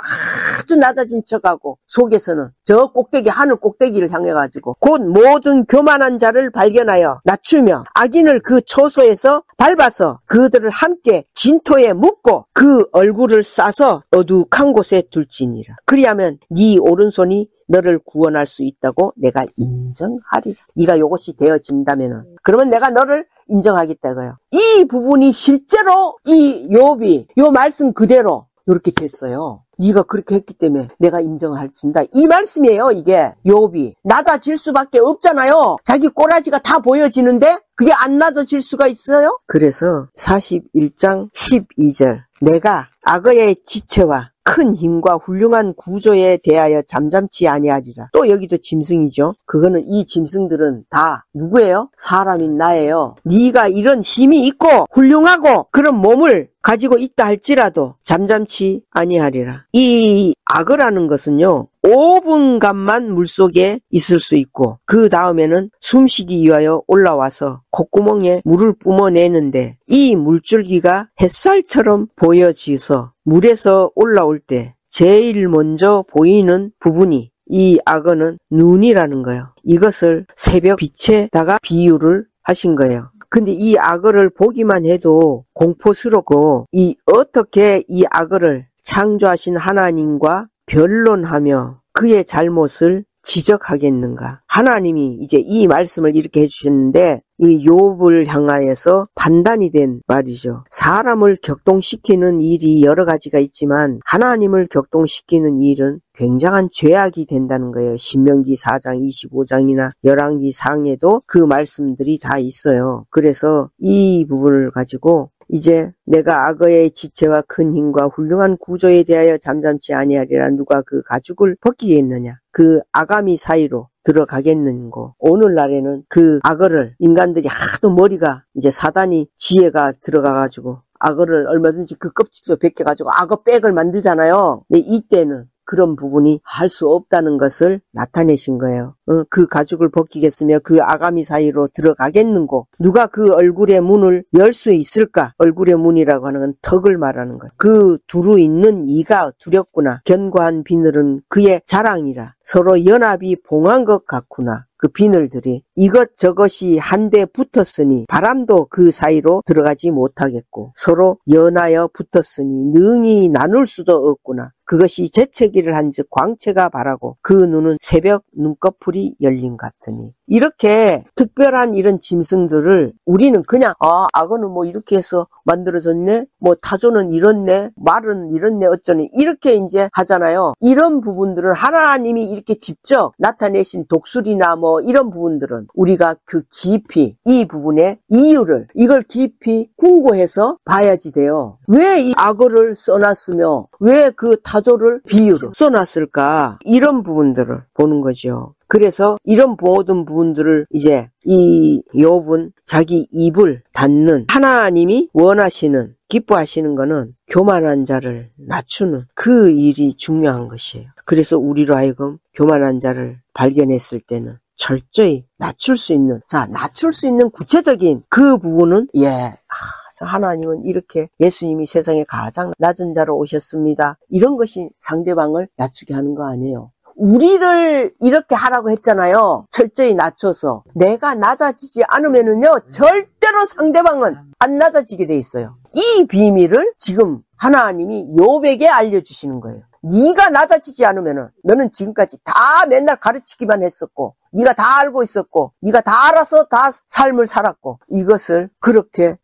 아주 낮아진 척하고 속에서는 저 꼭대기, 하늘 꼭대기를 향해가지고 곧 모든 교만한 자를 발견하여 낮추며 악인을 그 초소에서 밟아서 그들을 함께 진토에 묻고 그 얼굴을 싸서 어둑한 곳에 둘지니라. 그리하면 네 오른손이 너를 구원할 수 있다고 내가 인정하리라. 네가 이것이 되어진다면은, 그러면 내가 너를 인정하겠다고요. 이 부분이 실제로 이 욥이 요 말씀 그대로 이렇게 됐어요. 네가 그렇게 했기 때문에 내가 인정할 수 있다. 이 말씀이에요. 이게 욥이 낮아질 수밖에 없잖아요. 자기 꼬라지가 다 보여지는데 그게 안 낮아질 수가 있어요? 그래서 41장 12절 내가 악어의 지체와 큰 힘과 훌륭한 구조에 대하여 잠잠치 아니하리라. 또 여기도 짐승이죠. 그거는, 이 짐승들은 다 누구예요? 사람인 나예요. 네가 이런 힘이 있고 훌륭하고 그런 몸을 가지고 있다 할지라도 잠잠치 아니하리라. 이 악어라는 것은요, 5분간만 물속에 있을 수 있고 그 다음에는 숨쉬기 위하여 올라와서 콧구멍에 물을 뿜어내는데, 이 물줄기가 햇살처럼 보여지서 물에서 올라올 때 제일 먼저 보이는 부분이 이 악어는 눈이라는 거예요. 이것을 새벽 빛에다가 비유를 하신 거예요. 근데 이 악어를 보기만 해도 공포스럽고, 어떻게 이 악어를 창조하신 하나님과 변론하며 그의 잘못을 지적하겠는가. 하나님이 이제 이 말씀을 이렇게 해주셨는데, 이 욥을 향하여서 판단이 된 말이죠. 사람을 격동시키는 일이 여러 가지가 있지만 하나님을 격동시키는 일은 굉장한 죄악이 된다는 거예요. 신명기 4장 25장이나 열왕기 상에도 그 말씀들이 다 있어요. 그래서 이 부분을 가지고 이제 내가 악어의 지체와 큰 힘과 훌륭한 구조에 대하여 잠잠치 아니하리라. 누가 그 가죽을 벗기겠느냐. 그 아가미 사이로 들어가겠는고. 오늘날에는 그 악어를 인간들이 하도 머리가, 이제 사단이 지혜가 들어가가지고 악어를 얼마든지 그 껍질도 벗겨가지고 악어 백을 만들잖아요. 근데 이때는 그런 부분이 할 수 없다는 것을 나타내신 거예요. 그 가죽을 벗기겠으며 그 아가미 사이로 들어가겠는고. 누가 그 얼굴의 문을 열 수 있을까? 얼굴의 문이라고 하는 건 턱을 말하는 거예요. 그 두루 있는 이가 두렵구나. 견고한 비늘은 그의 자랑이라. 서로 연합이 봉한 것 같구나. 그 비늘들이 이것저것이 한데 붙었으니 바람도 그 사이로 들어가지 못하겠고, 서로 연하여 붙었으니 능히 나눌 수도 없구나. 그것이 재채기를 한즉 광채가 바라고 그 눈은 새벽 눈꺼풀이 열린 같으니. 이렇게 특별한 이런 짐승들을 우리는 그냥 악어는 뭐 이렇게 해서 만들어졌네, 뭐 타조는 이렇네, 말은 이렇네 어쩌네 이렇게 이제 하잖아요. 이런 부분들은 하나님이 이렇게 직접 나타내신 독수리나 뭐 이런 부분들은 우리가 그 깊이 이 부분의 이유를 이걸 깊이 궁고해서 봐야지 돼요. 왜 이 악어를 써놨으며 왜 그 타조를 비유로 써놨을까, 이런 부분들을 보는 거죠. 그래서 이런 모든 부분들을 이제 이 욥은 자기 입을 닫는, 하나님이 원하시는 기뻐하시는 거는 교만한 자를 낮추는 그 일이 중요한 것이에요. 그래서 우리로 하여금 교만한 자를 발견했을 때는 철저히 낮출 수 있는, 낮출 수 있는 구체적인 그 부분은 하나님은 이렇게 예수님이 세상에 가장 낮은 자로 오셨습니다. 이런 것이 상대방을 낮추게 하는 거 아니에요. 우리를 이렇게 하라고 했잖아요. 철저히 낮춰서. 내가 낮아지지 않으면은요, 절대로 상대방은 안 낮아지게 돼 있어요. 이 비밀을 지금 하나님이 욥에게 알려주시는 거예요. 네가 낮아지지 않으면은 너는 지금까지 다 맨날 가르치기만 했었고, 네가 다 알고 있었고, 네가 다 알아서 다 삶을 살았고, 이것을 그렇게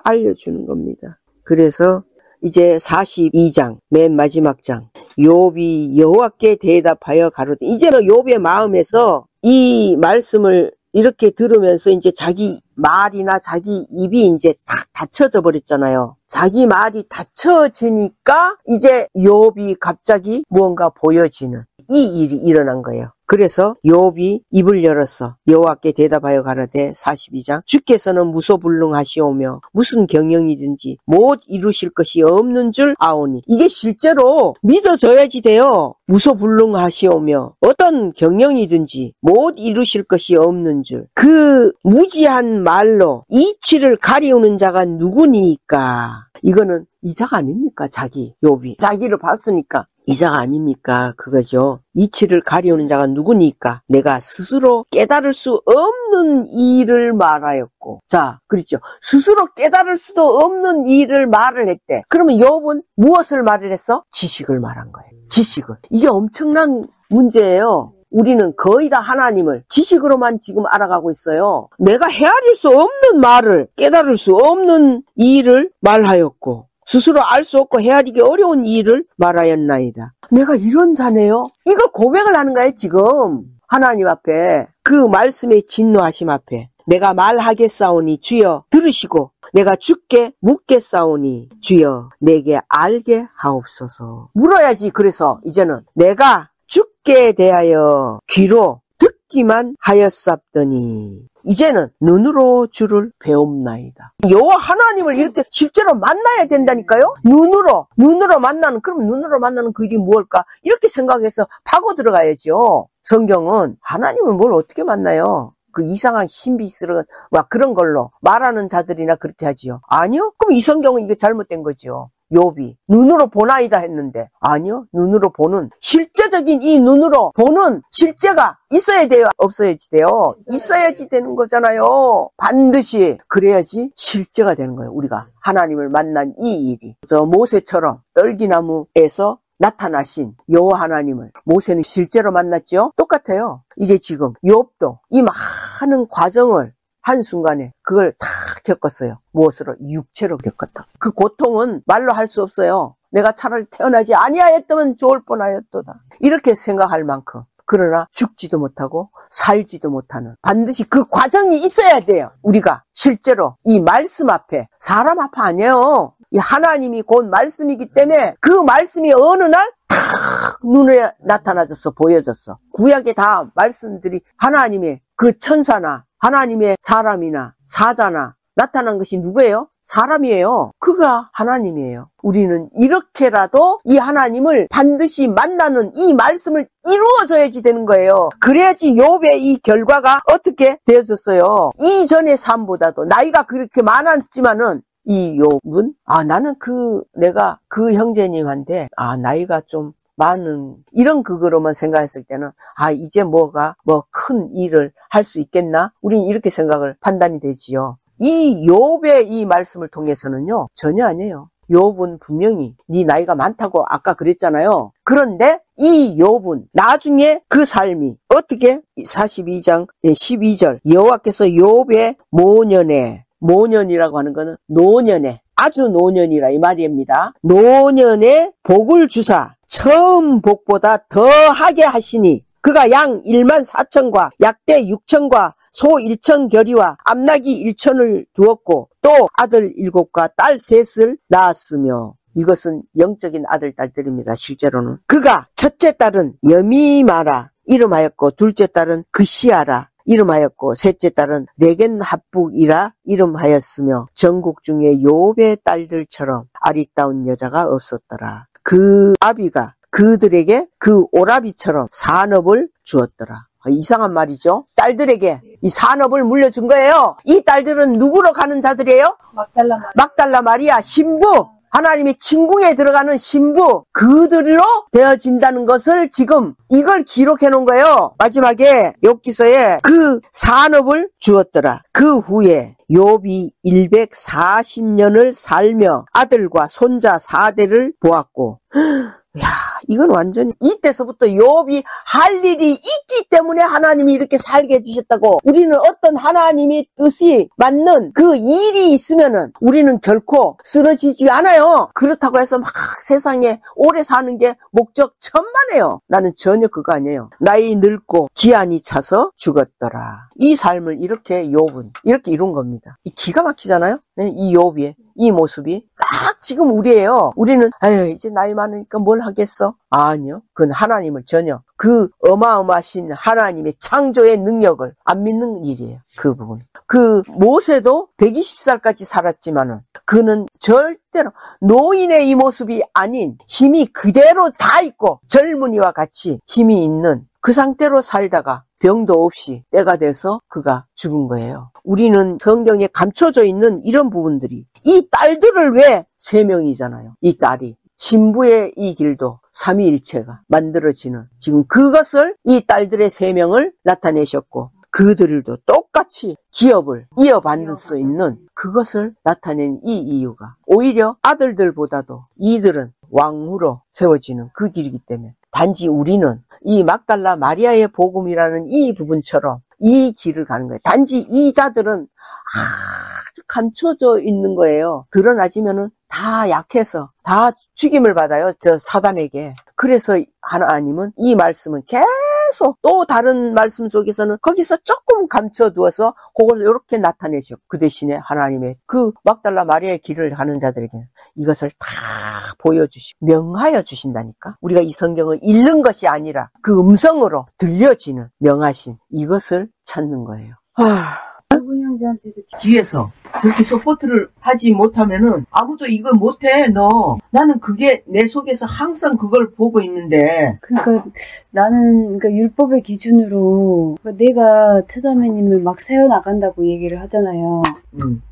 알려주는 겁니다. 그래서 이제 42장 맨 마지막 장, 욥이 여호와께 대답하여 가로되, 이제 욥의 마음에서 이 말씀을 이렇게 들으면서 이제 자기 말이나 자기 입이 이제 다 닫혀져 버렸잖아요. 자기 말이 닫혀지니까 이제 욥이 갑자기 무언가 보여지는 이 일이 일어난 거예요. 그래서 욥이 입을 열었어. 여호와께 대답하여 가로되 42장 주께서는 무소불능하시오며 무슨 경영이든지 못 이루실 것이 없는 줄 아오니, 이게 실제로 믿어져야지 돼요. 무소불능하시오며 어떤 경영이든지 못 이루실 것이 없는 줄, 그 무지한 말로 이치를 가리우는 자가 누구니까. 이거는 이자가 아닙니까? 욥이 자기를 봤으니까 이자가 아닙니까? 그거죠. 이치를 가리우는 자가 누구니까? 내가 스스로 깨달을 수 없는 일을 말하였고. 그렇죠. 스스로 깨달을 수도 없는 일을 말을 했대. 그러면 욥은 무엇을 말을 했어? 지식을 말한 거예요. 지식을. 이게 엄청난 문제예요. 우리는 거의 다 하나님을 지식으로만 지금 알아가고 있어요. 내가 헤아릴 수 없는 말을, 깨달을 수 없는 일을 말하였고, 스스로 알 수 없고 헤아리기 어려운 일을 말하였나이다. 내가 이런 자네요? 이걸 고백을 하는 거예요, 지금. 하나님 앞에. 그 말씀의 진노하심 앞에. 내가 말하겠사오니 주여 들으시고, 내가 주께 묻겠사오니 주여 내게 알게 하옵소서. 물어야지. 그래서 이제는 내가 주께 대하여 귀로 듣기만 하였사더니 이제는 눈으로 주를 배움나이다. 여호와 하나님을 이렇게 실제로 만나야 된다니까요. 눈으로 만나는, 그럼 눈으로 만나는 그 일이 무엇일까? 이렇게 생각해서 파고 들어가야죠. 성경은 하나님을 뭘 어떻게 만나요? 그 이상한 신비스러운 막 그런 걸로 말하는 자들이나 그렇게 하지요. 아니요? 그럼 이 성경은 이게 잘못된 거지요. 욥이 눈으로 보나이다 했는데, 아니요, 눈으로 보는, 실제적인 이 눈으로 보는 실제가 있어야 돼요? 없어야지 돼요? 있어야지 되는 거잖아요. 반드시 그래야지 실제가 되는 거예요. 우리가 하나님을 만난 이 일이. 저 모세처럼 떨기나무에서 나타나신 여호와 하나님을 모세는 실제로 만났죠? 똑같아요. 이제 지금 욥도 이 많은 과정을 한순간에 그걸 다 겪었어요. 무엇으로? 육체로 겪었다. 그 고통은 말로 할 수 없어요. 내가 차라리 태어나지 아니하였다면 좋을 뻔하였도다. 이렇게 생각할 만큼. 그러나 죽지도 못하고 살지도 못하는, 반드시 그 과정이 있어야 돼요. 우리가 실제로 이 말씀 앞에, 사람 앞에 아니에요. 이 하나님이 곧 말씀이기 때문에 그 말씀이 어느 날 탁 눈에 나타나졌어, 보여졌어. 구약에 다 말씀들이 하나님의 그 천사나 하나님의 사람이나 사자나 나타난 것이 누구예요? 사람이에요. 그가 하나님이에요. 우리는 이렇게라도 이 하나님을 반드시 만나는 이 말씀을 이루어져야지 되는 거예요. 그래야지 욥의 이 결과가 어떻게 되어졌어요. 이전의 삶보다도 나이가 그렇게 많았지만은 이 욥은 나는 내가 그 형제님한테 나이가 좀 많은 이런 그거로만 생각했을 때는 이제 뭐가 큰 일을 할 수 있겠나? 우리는 이렇게 생각을 판단이 되지요. 이 욥의 이 말씀을 통해서는요, 전혀 아니에요. 욥은 분명히 네 나이가 많다고 아까 그랬잖아요. 그런데 이 욥은 나중에 그 삶이 어떻게 42장 12절 여호와께서 욥의 모년이라고 하는 거는 노년에 아주 노년이라 이 말입니다. 노년에 복을 주사 처음 복보다 더하게 하시니 그가 양 1만 4천과 약대 6천과 소 1천 결의와 암나귀 1천을 두었고 또 아들 7과 딸 3을 낳았으며 이것은 영적인 아들 딸들입니다. 실제로는 그가 첫째 딸은 여미마라 이름하였고 둘째 딸은 그시아라 이름하였고 셋째 딸은 레겐합북이라 이름하였으며 전국 중에 욥의 딸들처럼 아리따운 여자가 없었더라. 그 아비가 그들에게 그 오라비처럼 산업을 주었더라. 이상한 말이죠. 딸들에게 이 산업을 물려준 거예요. 이 딸들은 누구로 가는 자들이에요? 막달라 마리아 신부. 하나님의 침궁에 들어가는 신부, 그들로 되어진다는 것을 지금 이걸 기록해 놓은 거예요. 마지막에 욥기서에 그 산업을 주었더라. 그 후에 욥이 140년을 살며 아들과 손자 4대를 보았고 야, 이건 완전히 이때서부터 욥이 할 일이 있기 때문에 하나님이 이렇게 살게 해주셨다고. 우리는 어떤 하나님의 뜻이 맞는 그 일이 있으면은 우리는 결코 쓰러지지 않아요. 그렇다고 해서 막 세상에 오래 사는 게 목적 천만에요. 나는 전혀 그거 아니에요. 나이 늙고 기한이 차서 죽었더라. 이 삶을 이렇게 욥은 이렇게 이룬 겁니다. 이 기가 막히잖아요. 네, 이 욥이 이 모습이 딱 지금 우리예요. 우리는 아유 이제 나이 많으니까 뭘 하겠어? 아니요. 그건 하나님을 전혀 그 어마어마하신 하나님의 창조의 능력을 안 믿는 일이에요. 그 부분. 그 모세도 120살까지 살았지만은 그는 절대로 노인의 이 모습이 아닌 힘이 그대로 다 있고 젊은이와 같이 힘이 있는 그 상태로 살다가 병도 없이 때가 돼서 그가 죽은 거예요. 우리는 성경에 감춰져 있는 이런 부분들이 이 딸들을 왜 3명이잖아요. 이 딸이 신부의 이 길도 삼위일체가 만들어지는 지금 그것을 이 딸들의 3명을 나타내셨고 그들도 똑같이 기업을 이어받을 수 있는 그것을 나타낸 이 이유가 오히려 아들들보다도 이들은 왕후로 세워지는 그 길이기 때문에 단지 우리는 이 막달라 마리아의 복음이라는 이 부분처럼 이 길을 가는 거예요. 단지 이 자들은 아주 감춰져 있는 거예요. 드러나지면은 다 약해서 다 죽임을 받아요. 저 사단에게. 그래서 하나님은 이 말씀은 계속 또 다른 말씀 속에서는 거기서 조금 감춰두어서 그걸 이렇게 나타내셔. 그 대신에 하나님의 그 막달라 마리아의 길을 가는 자들에게는 이것을 다 보여주시고 명하여 주신다니까. 우리가 이 성경을 읽는 것이 아니라 그 음성으로 들려지는 명하신 이것을 찾는 거예요. 좁은 형제한테도 뒤에서 저렇게 서포트를 하지 못하면은 아무도 이거 못해 너. 나는 그게 내 속에서 항상 그걸 보고 있는데. 그러니까 나는 그러니까 율법의 기준으로 그러니까 내가 태자매님을 막 세워나간다고 얘기를 하잖아요.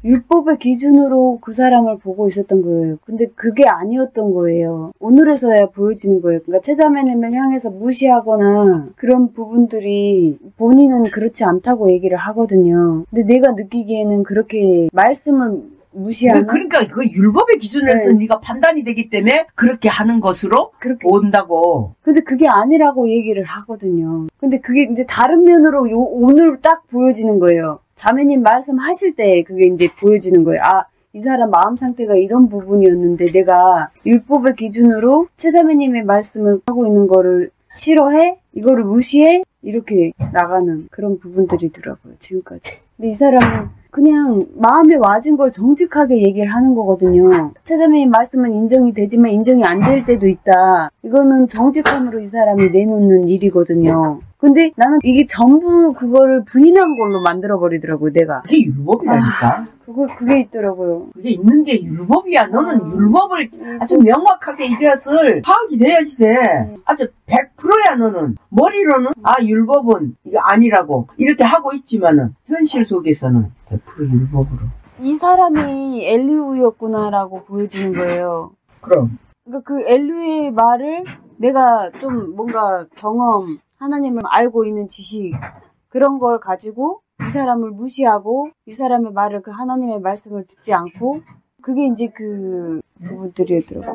율법의 기준으로 그 사람을 보고 있었던 거예요. 근데 그게 아니었던 거예요. 오늘에서야 보여지는 거예요. 그러니까 태자매님을 향해서 무시하거나 그런 부분들이 본인은 그렇지 않다고 얘기를 하거든요. 근데 내가 느끼기에는 그렇게 말씀을 무시하는. 그러니까 그 율법의 기준에서 네. 네가 판단이 되기 때문에 그렇게 하는 것으로 그렇게 본다고. 근데 그게 아니라고 얘기를 하거든요. 근데 그게 이제 다른 면으로 오늘 딱 보여지는 거예요. 자매님 말씀하실 때 그게 이제 보여지는 거예요. 아, 이 사람 마음 상태가 이런 부분이었는데 내가 율법의 기준으로 최자매님의 말씀을 하고 있는 거를 싫어해? 이거를 무시해? 이렇게 나가는 그런 부분들이더라고요, 지금까지. 근데 이 사람은 그냥 마음에 와진 걸 정직하게 얘기를 하는 거거든요. 최자매님 말씀은 인정이 되지만 인정이 안 될 때도 있다. 이거는 정직함으로 이 사람이 내놓는 일이거든요. 근데 나는 이게 전부 그거를 부인한 걸로 만들어버리더라고요, 내가. 그게 율법이라니까. 그게 있더라고요. 그게 있는 게 율법이야. 너는 율법을 아주 명확하게 이것을 파악이 돼야지 돼. 아주 100%야 너는. 머리로는 아 율법은 이거 아니라고 이렇게 하고 있지만은 현실 속에서는 100% 율법으로. 이 사람이 엘리후였구나라고 보여지는 거예요. 그럼. 그러니까 그 엘리후의 말을 내가 좀 뭔가 경험, 하나님을 알고 있는 지식 그런 걸 가지고 이 사람을 무시하고 이 사람의 말을 그 하나님의 말씀을 듣지 않고 그게 이제 그 부분들이 들어가.